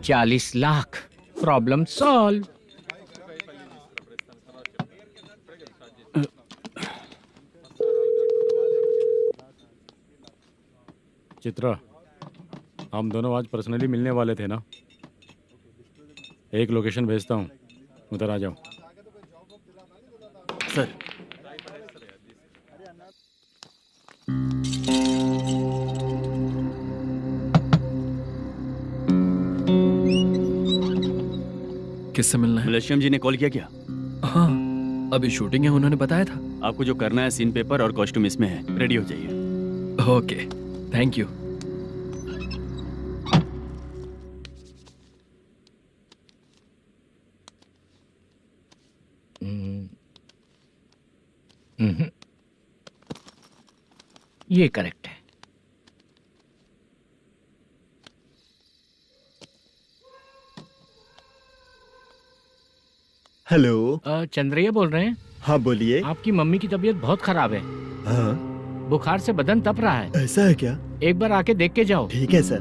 40 lakh, problem solve. Chitra, हम दोनों आज पर्सनली मिलने वाले थे ना? एक लोकेशन भेजता हूँ, उधर आ जाओ। सर। किससे मिलना है? मलेशियम जी ने कॉल किया क्या? हाँ, अभी शूटिंग है, उन्होंने बताया था। आपको जो करना है, सीन पेपर और कॉस्ट्यूम इसमें है, रेडी हो जाइए। Okay, thank you. ये करेक्ट है। हेलो। चंद्रैया बोल रहे हैं? हाँ बोलिए। आपकी मम्मी की तबीयत बहुत खराब है। हाँ। बुखार से बदन तप रहा है। ऐसा है क्या? एक बार आके देख के जाओ। ठीक है सर।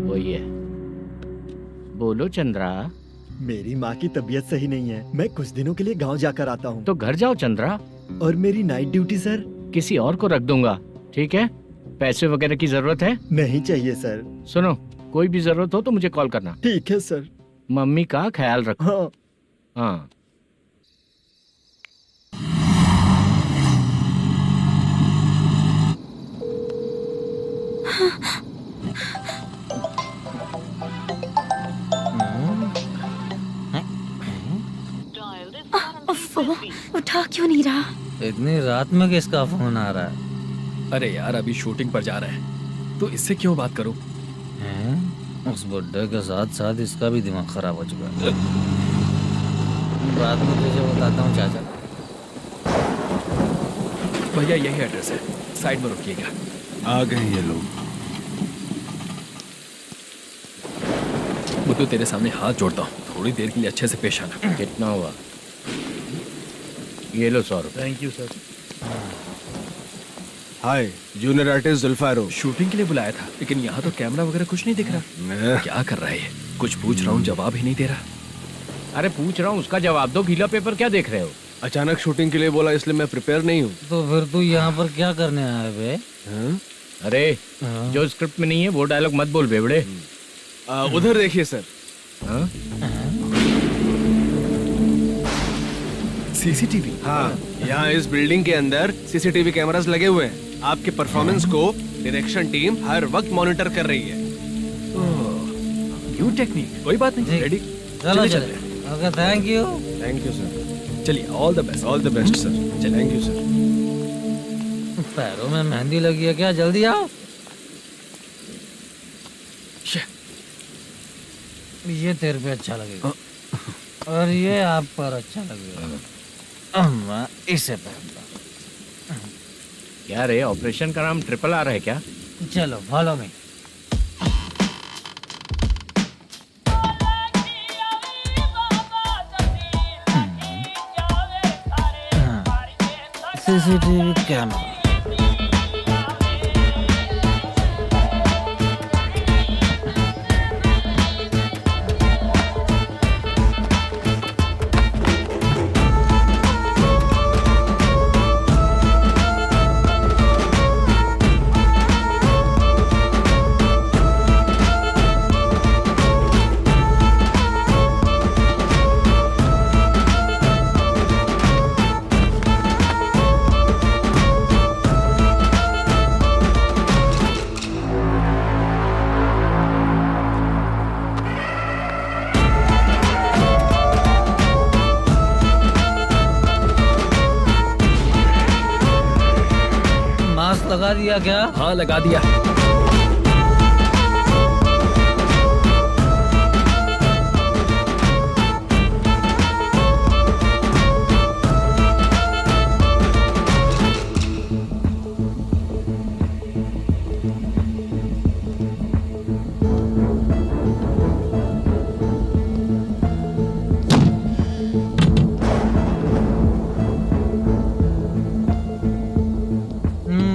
वही है। बोलो चंद्रा। मेरी माँ की तबीयत सही नहीं है, मैं कुछ दिनों के लिए गांव जाकर आता हूँ। तो घर जाओ चंद्रा। और मेरी नाइट ड्यूटी सर? किसी और को रख दूंगा, ठीक है? पैसे वगैरह की जरूरत है? नहीं चाहिए सर। सुनो, कोई भी जरूरत हो तो मुझे कॉल करना। ठीक है सर। मम्मी का ख्याल रखो। हाँ। हाँ। उठा क्यों नहीं रहा? इतनी रात में किसका फोन आ रहा है? अरे यार, अभी शूटिंग पर जा रहे हैं, तो इससे क्यों बात करूं? उस बुड्ढे के साथ साथ इसका भी दिमाग खराब हो चुका है। बाद में तुझे बताता हूँ चाचा। भैया यही एड्रेस है, साइड में रुकिएगा। आ गए ये लोग। मुझे तेरे सामने हाथ जोड़ता हूँ, थोड़ी देर के लिए अच्छे से पेश आना। कितना हुआ? ये लो 100 रुपए। Thank you sir. Hi, junior artist जुल्फारो। शूटिंग के लिए बुलाया था, लेकिन यहाँ तो कैमरा वगैरह कुछ नहीं दिख रहा। क्या कर रहा है ये? कुछ पूछ रहा हूँ, जवाब ही नहीं दे रहा। अरे पूछ रहा हूँ, उसका जवाब दो। गीला पेपर क्या देख रहे हो? अचानक शूटिंग के लिए बोला, इसलिए मैं प्रिपेयर नहीं हूँ। तो फिर तू यहाँ पर क्या करने आया बे? अरे जो स्क्रिप्ट में नहीं है वो डायलॉग मत बोल बेवड़े। उधर देखिए सर। सीसीटीवी? हाँ, यहाँ इस बिल्डिंग के अंदर सीसीटीवी कैमरास लगे हुए हैं। आपके परफॉर्मेंस को डायरेक्शन टीम हर वक्त मॉनिटर कर रही है। New technique. कोई बात नहीं, रेडी। चलो चले। Okay, thank you. Thank you sir. चलिए, all the best. All the best sir. Thank you sir. पैरों में मेहंदी लगी है क्या? जल्दी आओ। ये तेरे पे अच्छा लगेगा और ये आप पर अच्छा लगेगा। मैं इसे पहनता। क्या रे, ऑपरेशन का नाम ट्रिपल आर है क्या? चलो follow me. CCTV camera. Mask लगा दिया क्या? हाँ, लगा दिया।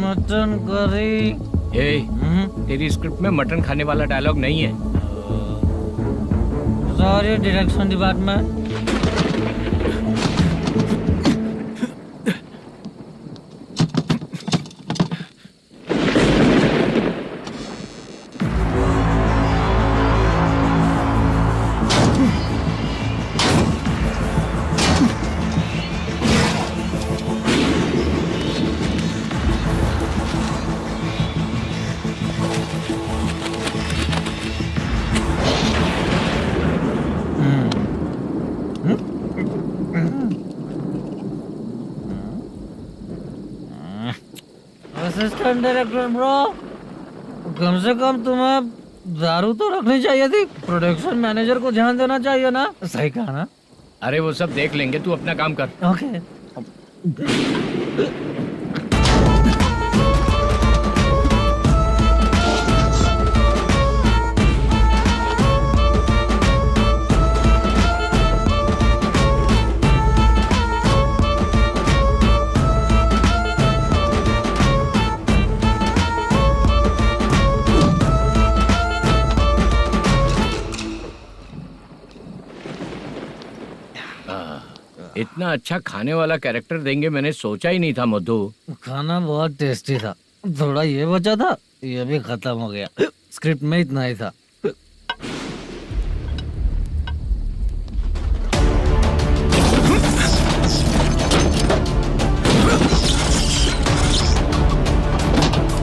Mutton curry. तेरी स्क्रिप्ट में मटन खाने वाला डायलॉग नहीं है। Sorry direction department. Assistant director bro, कम से कम तुम्हें दारू तो रखनी चाहिए थी। प्रोडक्शन मैनेजर को ध्यान देना चाहिए ना। सही कहा ना? अरे वो सब देख लेंगे, तू अपना काम कर। ओके। इतना अच्छा खाने वाला कैरेक्टर देंगे मैंने सोचा ही नहीं था मधु। खाना बहुत टेस्टी था। थोड़ा ये बचा था, ये भी खत्म हो गया। स्क्रिप्ट में इतना ही था।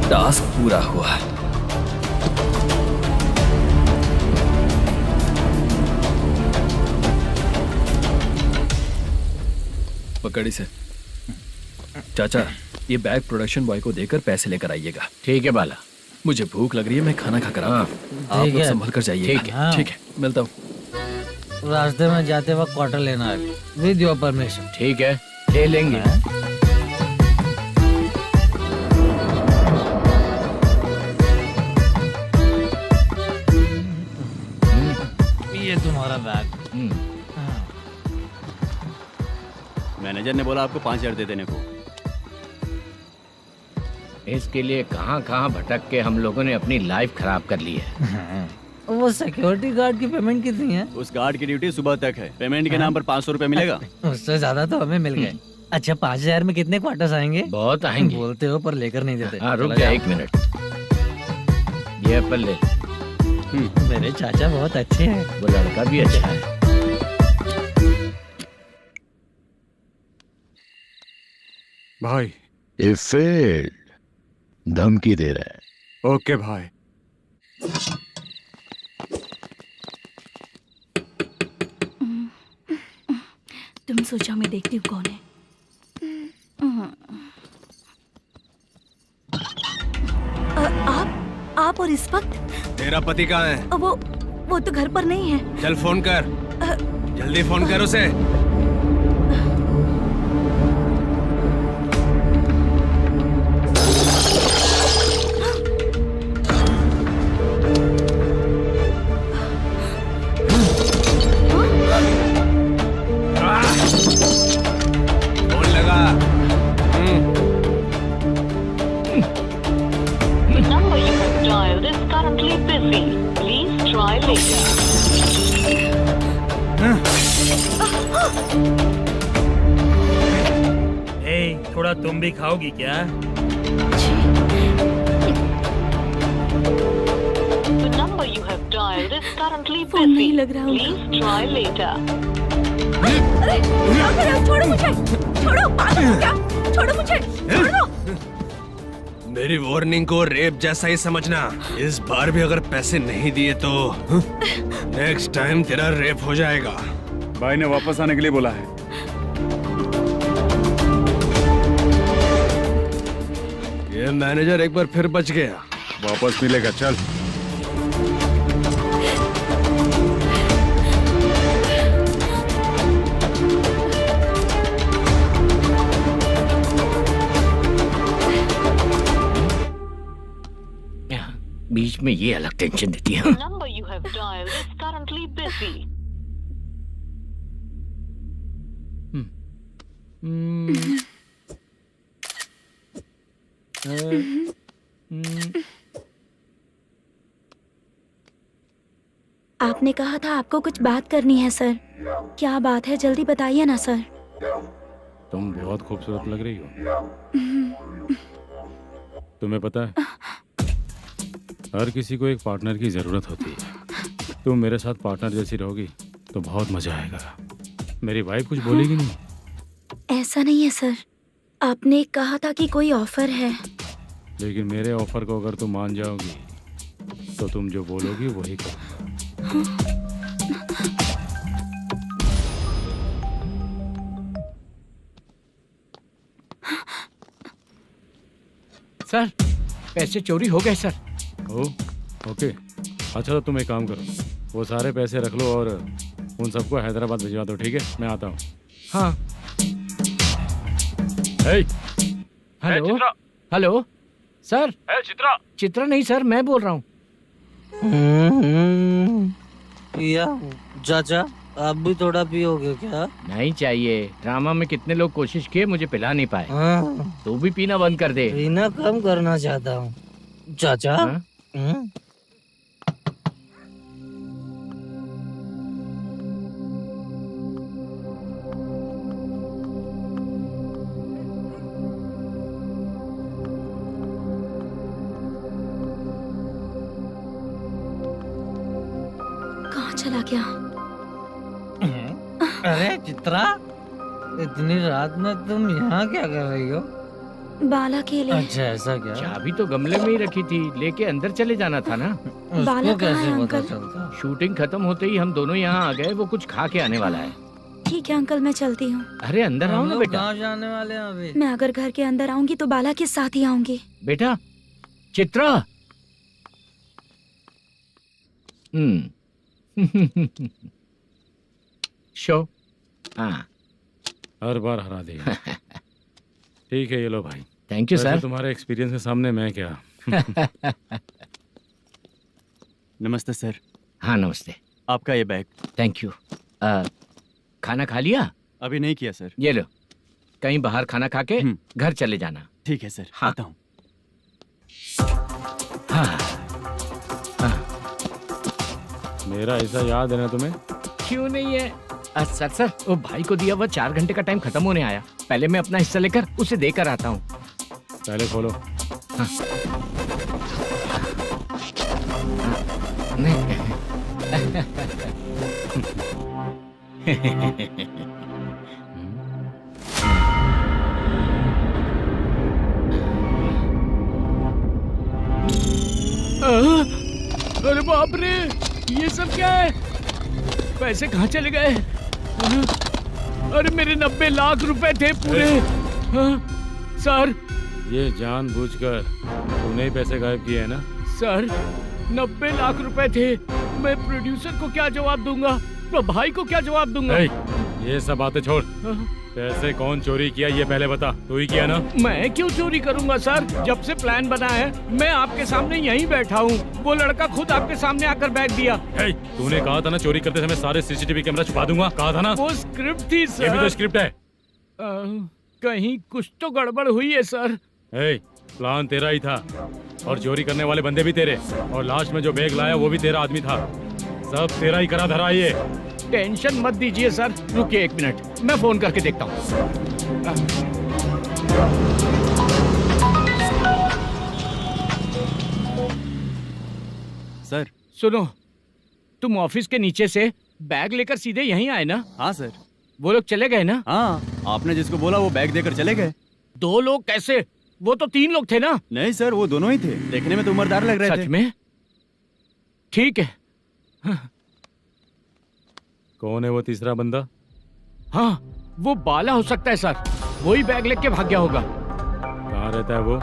टास्क पूरा हुआ। पकड़ी से चाचा, ये बैग प्रोडक्शन बॉय को देकर पैसे लेकर आइएगा। ठीक है बाला। मुझे भूख लग रही है, मैं खाना खाकर आता हूँ। आप ठीक लोग है। संभल कर जाइएगा। ठीक है। ठीक है, मिलता हूँ। रास्ते में जाते वक्त क्वार्टर लेना है, विद योर परमिशन। ठीक है, ले लेंगे। ये तुम्हारा बैग। मैनेजर ने बोला आपको 5,000 दे देने को। इसके लिए कहाँ कहाँ भटक के हम लोगों ने अपनी लाइफ खराब कर ली है। वो सिक्योरिटी गार्ड की पेमेंट कितनी है? उस गार्ड की ड्यूटी सुबह तक है। पेमेंट के नाम पर 500 रुपए मिलेगा। उससे ज्यादा तो हमें मिल गए। अच्छा, 5,000 में कितने क्वार्टर्स आएंगे? बहुत आएंगे। बोलते हो पर लेकर नहीं देते। हाँ रुक जा 1 मिनट, ये एप्पल ले। मेरे चाचा बहुत अच्छे हैं। वो लड़का भी अच्छा है। भाई धमकी दे रहा है। ओके भाई। तुम सोचा मैं देखती हूँ कौन है। आप और इस वक्त तेरा पति कहाँ है? वो तो घर पर नहीं है। चल फोन कर, जल्दी फोन कर उसे। फोन लगा। number you have dialed is currently busy. Please try later. थोड़ा तुम भी खाओगी क्या? The number you have dialed is currently phone नहीं busy. लग रहा होगा। Please try later. अरे क्या कर रहे हो? छोड़ो मुझे, छोड़ो। पागल हो क्या? छोड़ो मुझे, छोड़ो। मेरी वार्निंग को रेप जैसा ही समझना। इस बार भी अगर पैसे नहीं दिए तो नेक्स्ट टाइम तेरा रेप हो जाएगा। भाई ने वापस आने के लिए बोला है। ये मैनेजर एक बार फिर बच गया। वापस मिलेगा, चल। बीच में ये अलग टेंशन देती है। The number you have dialed is currently busy. आपने कहा था आपको कुछ बात करनी है सर। क्या बात है, जल्दी बताइए ना सर। तुम बहुत खूबसूरत लग रही हो। तुम्हें पता है, हर किसी को एक पार्टनर की जरूरत होती है। तुम मेरे साथ पार्टनर जैसी रहोगी तो बहुत मजा आएगा। मेरी वाइफ कुछ बोलेगी नहीं? ऐसा नहीं है सर, आपने कहा था कि कोई ऑफर है। लेकिन मेरे ऑफर को अगर तुम मान जाओगी तो तुम जो बोलोगी वही करूँगा। सर पैसे चोरी हो गए सर। ओ, ओके। अच्छा तो तुम एक काम करो, वो सारे पैसे रख लो और उन सबको हैदराबाद भिजवा दो, ठीक है? मैं आता हूँ। हाँ। Hey, hello hello sir. Chitra Chitra नहीं सर, मैं बोल रहा हूँ। या चाचा आप भी थोड़ा पियोगे क्या? नहीं चाहिए। ड्रामा में कितने लोग कोशिश किए, मुझे पिला नहीं पाए। हाँ। तू भी पीना बंद कर दे। पीना कम करना चाहता हूँ चाचा। हाँ? कहाँ चला गया? अरे चित्रा, इतनी रात में तुम यहाँ क्या कर रही हो? बाला के लिए। अच्छा ऐसा क्या? चाबी तो गमले में ही रखी थी, लेके अंदर चले जाना था ना। बाला उसको कहाँ कैसे है पता अंकल? चलता? शूटिंग खत्म होते ही हम दोनों यहाँ आ गए। वो कुछ खा के आने वाला है। ठीक है अंकल, मैं चलती हूँ। अरे अंदर आओ हम ना लोग बेटा। कहाँ जाने वाले हैं अभी? मैं अगर घर के अंदर आऊंगी तो बाला के साथ ही आऊंगी। बेटा चित्रा। शो। हाँ हर बार हरा देगा। ठीक है, ये लो भाई। थैंक यू वैसे सर। तुम्हारे एक्सपीरियंस के सामने मैं क्या। नमस्ते सर, हाँ नमस्ते। आपका ये बैग। Thank you. खाना खा लिया? अभी नहीं किया सर। ये लो, कहीं बाहर खाना खा के घर चले जाना। ठीक है सर, हाँ। आता हूँ। हाँ। मेरा ऐसा याद है ना तुम्हें? क्यों नहीं है? सर सर, वो भाई को दिया हुआ 4 घंटे का टाइम खत्म होने आया। पहले मैं अपना हिस्सा लेकर उसे देकर आता हूँ। पहले खोलो। हाँ। अरे बाप रे, ये सब क्या है? पैसे कहाँ चले गए? अरे मेरे 90 लाख रुपए थे पूरे। सर ये जानबूझकर तूने ही पैसे गायब किए हैं ना? सर 90 लाख रुपए थे। मैं प्रोड्यूसर को क्या जवाब दूंगा, तो भाई को क्या जवाब दूंगा? ये सब बातें छोड़। पैसे कौन चोरी किया ये पहले बता। तू ही किया ना? मैं क्यों चोरी करूंगा सर? जब से प्लान बना है मैं आपके सामने यहीं बैठा हूँ। वो लड़का खुद आपके सामने आकर बैग दिया। तूने कहा था ना चोरी करते समय सारे सीसीटीवी कैमरा छुपा दूंगा, कहा था ना? वो स्क्रिप्ट थी सर। ये भी तो स्क्रिप्ट है। कहीं कुछ तो गड़बड़ हुई है सर। प्लान तेरा ही था और चोरी करने वाले बंदे भी तेरे, और लास्ट में जो बैग लाया वो भी तेरा आदमी था। सब तेरा ही करा धरा। ये टेंशन मत दीजिए सर। रुकिए 1 मिनट, मैं फोन करके देखता हूँ। सर सुनो, तुम ऑफिस के नीचे से बैग लेकर सीधे यहीं आए ना? हाँ सर। वो लोग चले गए ना? हाँ, आपने जिसको बोला वो बैग देकर चले गए। 2 लोग कैसे? वो तो 3 लोग थे ना? नहीं सर, वो दोनों ही थे। देखने में तो उम्रदार लग रहे थे। सच में? ठीक है। कौन है वो तीसरा बंदा? हाँ, वो बाला हो सकता है सर। वही बैग लेके भाग गया होगा। कहाँ रहता है वो?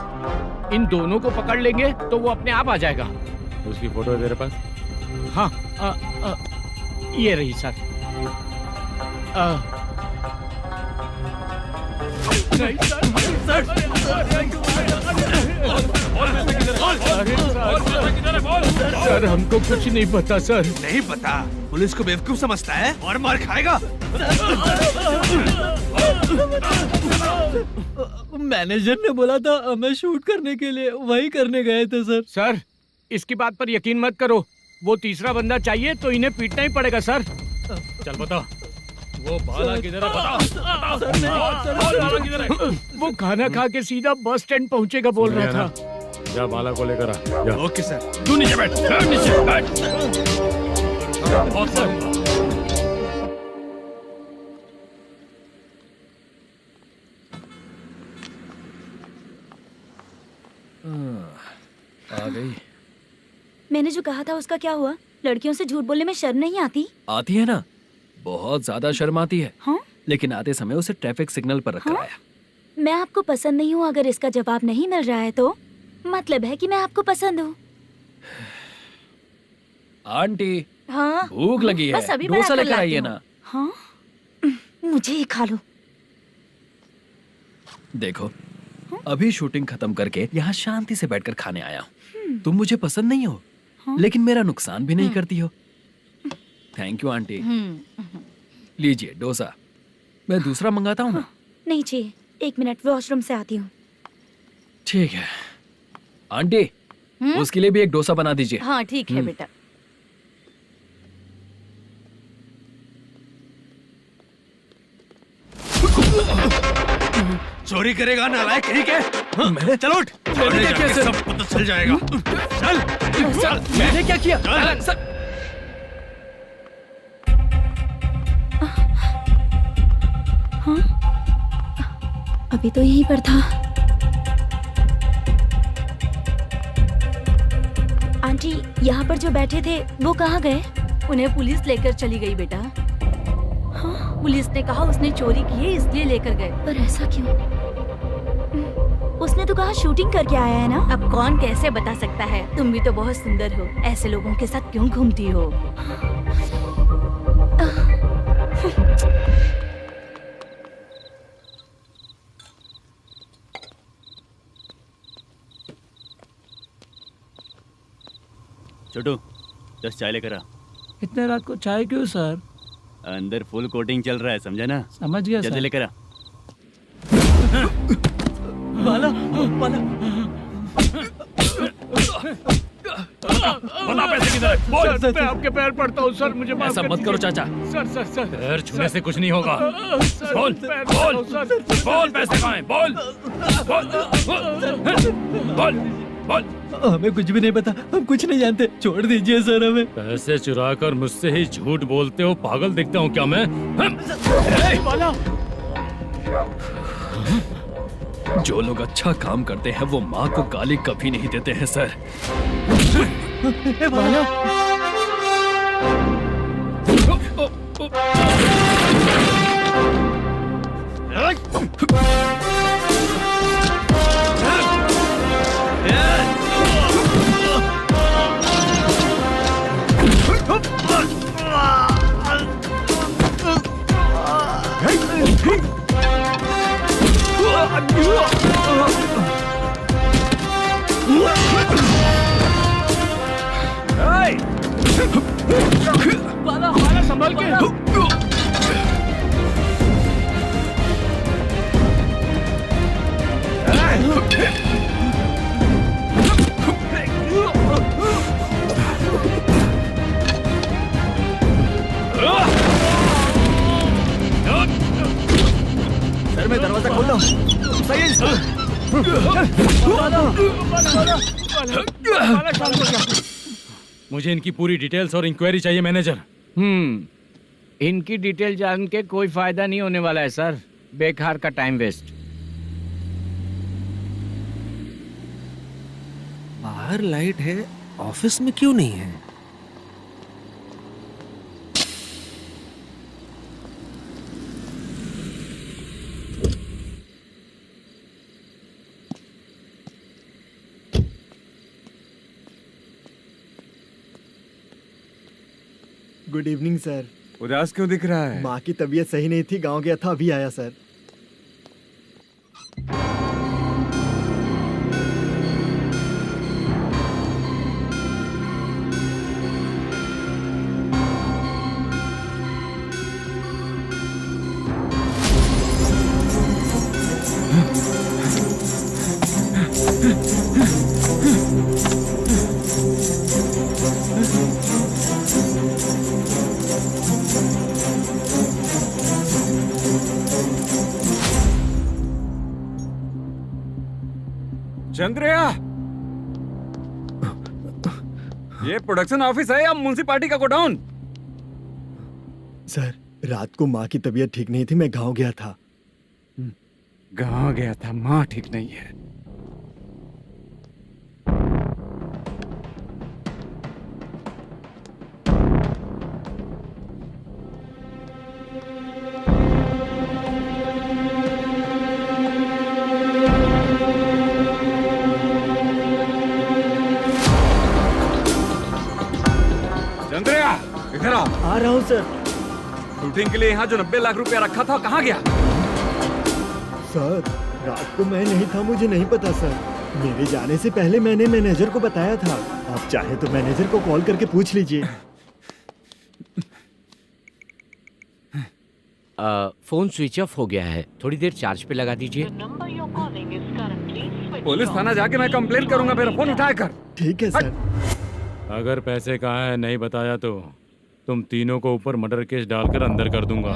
इन दोनों को पकड़ लेंगे तो वो अपने आप आ जाएगा। उसकी फोटो है तेरे पास? हाँ, ये रही सर। नहीं सर, हमको कुछ नहीं पता सर। नहीं पता? पुलिस को बेवकूफ समझता है और मार खाएगा। मैनेजर ने बोला था हमें शूट करने के लिए, वही करने गए थे सर। सर इसकी बात पर यकीन मत करो। वो तीसरा बंदा चाहिए तो इन्हें पीटना ही पड़ेगा सर। चल बता, वो बाला किधर है? बता। वो खाना खा के सीधा बस स्टैंड पहुंचेगा बोल रहा था। जा बाला को लेकर आ। जा। Okay sir. तू नीचे बैठ। नीचे बैठ। आ गई। मैंने जो कहा था उसका क्या हुआ? लड़कियों से झूठ बोलने में शर्म नहीं आती? आती है ना, बहुत ज्यादा शर्म आती है। हाँ? लेकिन आते समय उसे ट्रैफिक सिग्नल पर रखा है। मैं आपको पसंद नहीं हूँ, अगर इसका जवाब नहीं मिल रहा है तो मतलब है कि मैं आपको पसंद हूँ। आंटी हाँ भूख लगी है, बस अभी डोसा बनाकर लेकर लाती आइए हूँ। ना। हाँ मुझे ही खा लो। देखो अभी शूटिंग खत्म करके यहाँ शांति से बैठकर खाने आया हूँ। तुम मुझे पसंद नहीं हो, लेकिन मेरा नुकसान भी नहीं करती हो। Thank you aunty. लीजिए डोसा। मैं दूसरा मंगाता हूँ ना। नहीं चाहिए, 1 मिनट वॉशरूम से आती हूँ। ठीक है आंटी, उसके लिए भी एक डोसा बना दीजिए। हाँ ठीक है बेटा। चोरी करेगा नालायक कहीं के? चलो उठ, मैंने क्या किया सर? सब पता चल जाएगा। चल मैंने क्या किया सर? हाँ अभी तो यहीं पर था। आंटी यहाँ पर जो बैठे थे वो कहाँ गए? उन्हें पुलिस लेकर चली गई बेटा। हाँ? पुलिस ने कहा उसने चोरी की है इसलिए लेकर गए। पर ऐसा क्यों? उसने तो कहा शूटिंग करके आया है ना। अब कौन कैसे बता सकता है? तुम भी तो बहुत सुंदर हो, ऐसे लोगों के साथ क्यों घूमती हो? छोटू 10 चाय लेकर आ। इतने रात को चाय क्यों सर? अंदर फुल कोटिंग चल रहा है, समझा ना? समझ गया जल्दी सर। लेकर आ। बाला बाला बता पैसे किधर है? बोल। मैं आपके पैर पड़ता हूँ सर, मुझे माफ ऐसा कर मत दीजिए। करो चाचा। सर सर सर पैर छूने से कुछ नहीं होगा। सर, बोल पैर बोल पड़ता हूँ, सर। बोल, पैसे कहाँ हैं? बोल बोल बोल बोल। हमें कुछ भी नहीं पता, हम कुछ नहीं जानते, छोड़ दीजिए सर हमें। पैसे चुराकर मुझसे ही झूठ बोलते हो, पागल दिखता हूँ क्या मैं? जो लोग अच्छा काम करते हैं वो माँ को गाली कभी नहीं देते हैं सर। बाला संभल के। सर मैं दरवाजा खोल रहा हूँ। सही मुझे इनकी पूरी डिटेल्स और इंक्वायरी चाहिए मैनेजर। इनकी डिटेल जान के कोई फायदा नहीं होने वाला है सर, बेकार का टाइम वेस्ट। बाहर लाइट है, ऑफिस में क्यों नहीं है? Good evening sir. उदास क्यों दिख रहा है? माँ की तबीयत सही नहीं थी, गांव गया था, अभी आया सर। चंद्रया, ये प्रोडक्शन ऑफिस है या म्युनिसिपालिटी का गोडाउन? सर रात को माँ की तबीयत ठीक नहीं थी, मैं गांव गया था। गांव गया था, माँ ठीक नहीं है। सर। शूटिंग के लिए यहाँ जो 90 लाख रुपया रखा था कहाँ गया? सर रात को मैं नहीं था, मुझे नहीं पता सर। मेरे जाने से पहले मैंने मैनेजर को बताया था। आप चाहे तो मैनेजर को कॉल करके पूछ लीजिए। फोन स्विच ऑफ हो गया है, थोड़ी देर चार्ज पे लगा दीजिए। पुलिस थाना जाके मैं कंप्लेन करूंगा, मेरा फोन उठाया कर। ठीक है सर। अगर पैसे कहाँ है नहीं बताया तो तुम तीनों को ऊपर मर्डर केस डालकर अंदर कर दूंगा।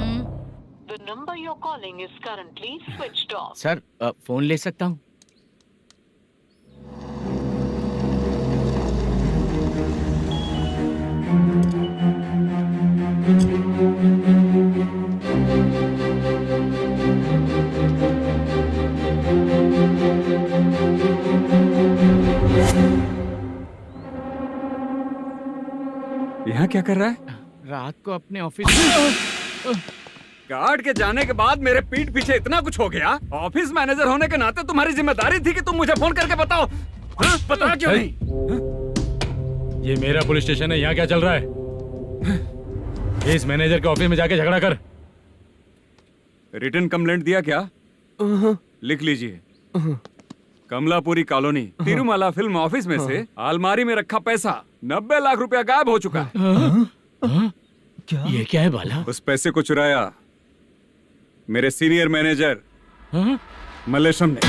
सर फोन ले सकता हूँ? यहाँ क्या कर रहा है? रात को अपने ऑफिस गार्ड के जाने के बाद मेरे पीठ पीछे इतना कुछ हो गया। ऑफिस मैनेजर होने के नाते तुम्हारी जिम्मेदारी थी कि तुम मुझे फोन करके बताओ। हाँ? पता क्यों नहीं? ये मेरा पुलिस स्टेशन है, यहाँ क्या चल रहा है? इस मैनेजर के ऑफिस में जाके झगड़ा कर। रिटन कंप्लेंट दिया क्या? लिख लीजिए। Kamalapuri colony Tirumala film office में से अलमारी में रखा पैसा 90 लाख रुपया गायब हो चुका है। क्या? ये क्या है बाला? उस पैसे को चुराया मेरे सीनियर मैनेजर मल्लेशम ने।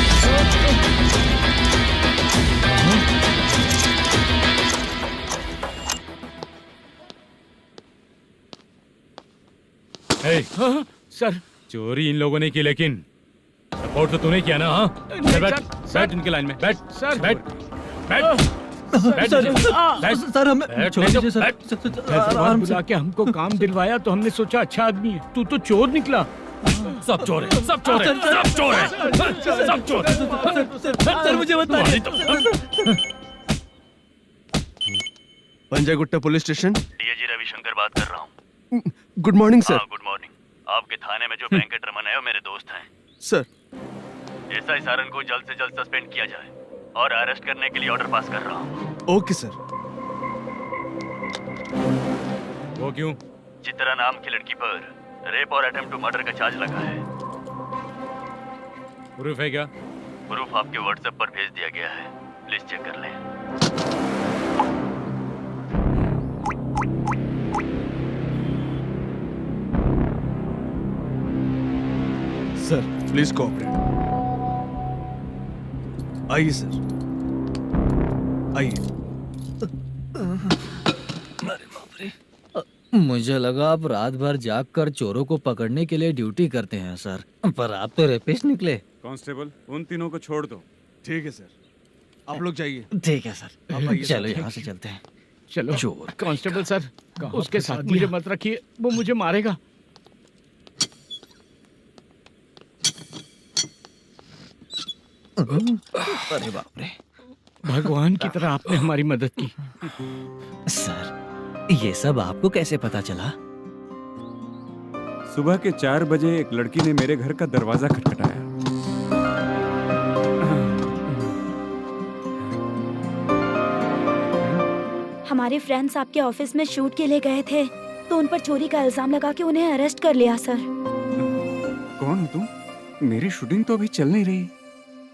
सर चोरी इन लोगों ने की, लेकिन सपोर्ट तो तूने किया ना? हाँ बैठ इनके लाइन में, बैठ सर, बैठ बैठ सर हमें छोड़ दीजिए सर। बुला के हमको काम दिलवाया तो हमने सोचा अच्छा आदमी है, तू तो चोर निकला। सब चोर है, सब चोर है, सब चोर है, सब चोर है। सर मुझे बताइए। Panjagutta police station. DIG Ravishankar बात कर रहा हूँ। Good morning sir. Good morning. आपके थाने में जो वेंकट रमन है वो मेरे दोस्त हैं। सर एसआई सारन को जल्द से जल्द सस्पेंड किया जाए और अरेस्ट करने के लिए ऑर्डर पास कर रहा हूँ। Okay sir. वो क्यों? चित्रा नाम की लड़की पर रेप और अटेम्प्ट टू मर्डर का चार्ज लगा है। प्रूफ है क्या? प्रूफ आपके व्हाट्सएप पर भेज दिया गया है, प्लीज चेक कर लें। Sir please cooperate. आइए सर, आइए। अरे बाप रे, मुझे लगा आप रात भर जाग कर चोरों को पकड़ने के लिए ड्यूटी करते हैं सर, पर आप तो रेपिस्ट निकले। कांस्टेबल उन तीनों को छोड़ दो। ठीक है सर, आप लोग जाइए। ठीक है सर, आप आइए चलो सर। यहाँ से चलते हैं। चलो चोर कांस्टेबल सर, उसके साथ मुझे मत रखिए, वो मुझे मारेगा। अरे बाप रे, भगवान की तरह आपने हमारी मदद की। सर ये सब आपको कैसे पता चला? सुबह के 4 बजे एक लड़की ने मेरे घर का दरवाजा खटखटाया। हमारे फ्रेंड्स आपके ऑफिस में शूट के लिए गए थे तो उन पर चोरी का इल्जाम लगा के उन्हें अरेस्ट कर लिया सर। कौन हो तुम? मेरी शूटिंग तो अभी चल नहीं रही।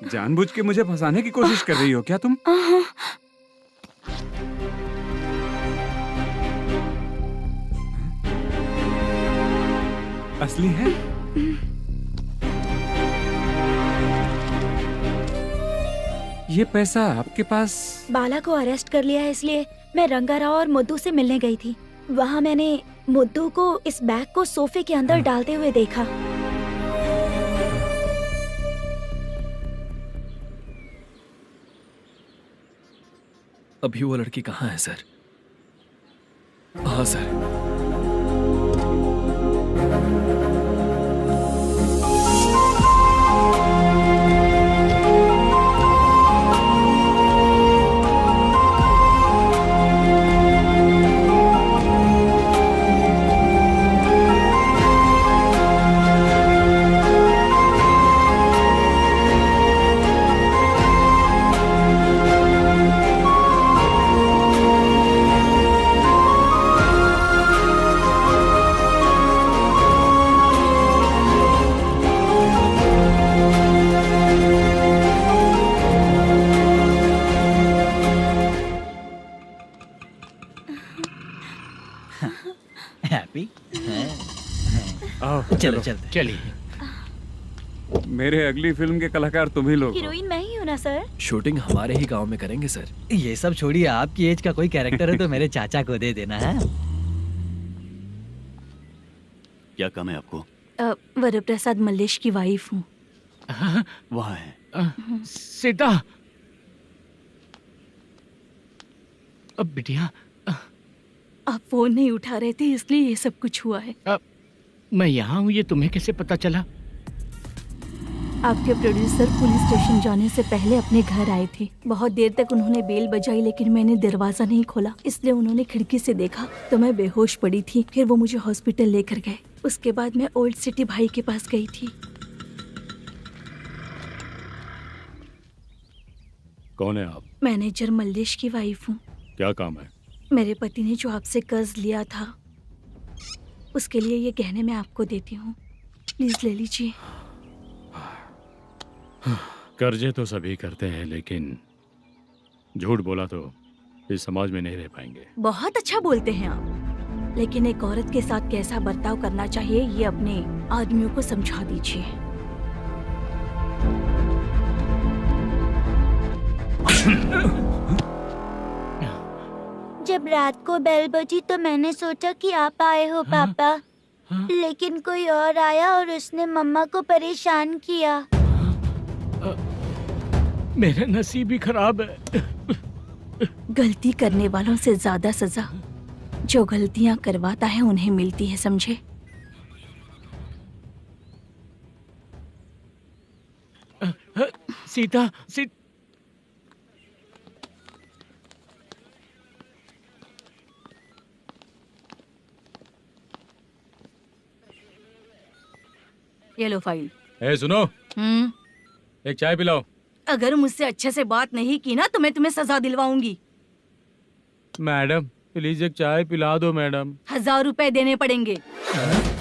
जानबूझ के मुझे फंसाने की कोशिश कर रही हो क्या तुम? असली है? ये पैसा आपके पास? बाला को अरेस्ट कर लिया है इसलिए मैं रंगाराव और मुद्दू से मिलने गई थी। वहाँ मैंने मुद्दू को इस बैग को सोफे के अंदर डालते हुए देखा। अभी वो लड़की कहाँ है सर? हाँ सर। आओ चलो चलते। चलिए। मेरे अगली फिल्म के कलाकार तुम ही लोग हो। हीरोइन मैं ही हूँ ना सर। शूटिंग हमारे ही गांव में करेंगे सर। ये सब छोड़िए, आपकी एज का कोई कैरेक्टर है तो मेरे चाचा को दे देना है। क्या काम है आपको? वरप्रसाद मल्लेश की वाइफ हूँ। वहाँ है। सीता। अब बिटिया आप फोन नहीं उठा रहे थे इसलिए ये सब कुछ हुआ है। मैं यहाँ हूँ, ये तुम्हें कैसे पता चला? आपके प्रोड्यूसर पुलिस स्टेशन जाने से पहले अपने घर आए थे। बहुत देर तक उन्होंने बेल बजाई लेकिन मैंने दरवाजा नहीं खोला, इसलिए उन्होंने खिड़की से देखा तो मैं बेहोश पड़ी थी। फिर वो मुझे हॉस्पिटल लेकर गए। उसके बाद मैं ओल्ड सिटी भाई के पास गई थी। कौन है आप? मैनेजर मल्लेश की वाइफ हूँ। क्या काम है? मेरे पति ने जो आपसे कर्ज लिया था उसके लिए ये गहने मैं आपको देती हूँ, प्लीज ले लीजिए। कर्जे तो सभी करते हैं, लेकिन झूठ बोला तो इस समाज में नहीं रह पाएंगे। बहुत अच्छा बोलते हैं आप, लेकिन एक औरत के साथ कैसा बर्ताव करना चाहिए ये अपने आदमियों को समझा दीजिए। जब रात को बेल बजी तो मैंने सोचा कि आप आए हो पापा, लेकिन कोई और आया और उसने मम्मा को परेशान किया। मेरा नसीब ही खराब है। गलती करने वालों से ज्यादा सजा जो गलतियां करवाता है उन्हें मिलती है, समझे? सीता, ये लो फाइल। ए सुनो, एक चाय पिलाओ। अगर मुझसे अच्छे से बात नहीं की ना तो मैं तुम्हें सजा दिलवाऊंगी। मैडम प्लीज एक चाय पिला दो मैडम। 1000 रुपए देने पड़ेंगे।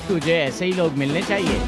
तुझे ऐसे ही लोग मिलने चाहिए।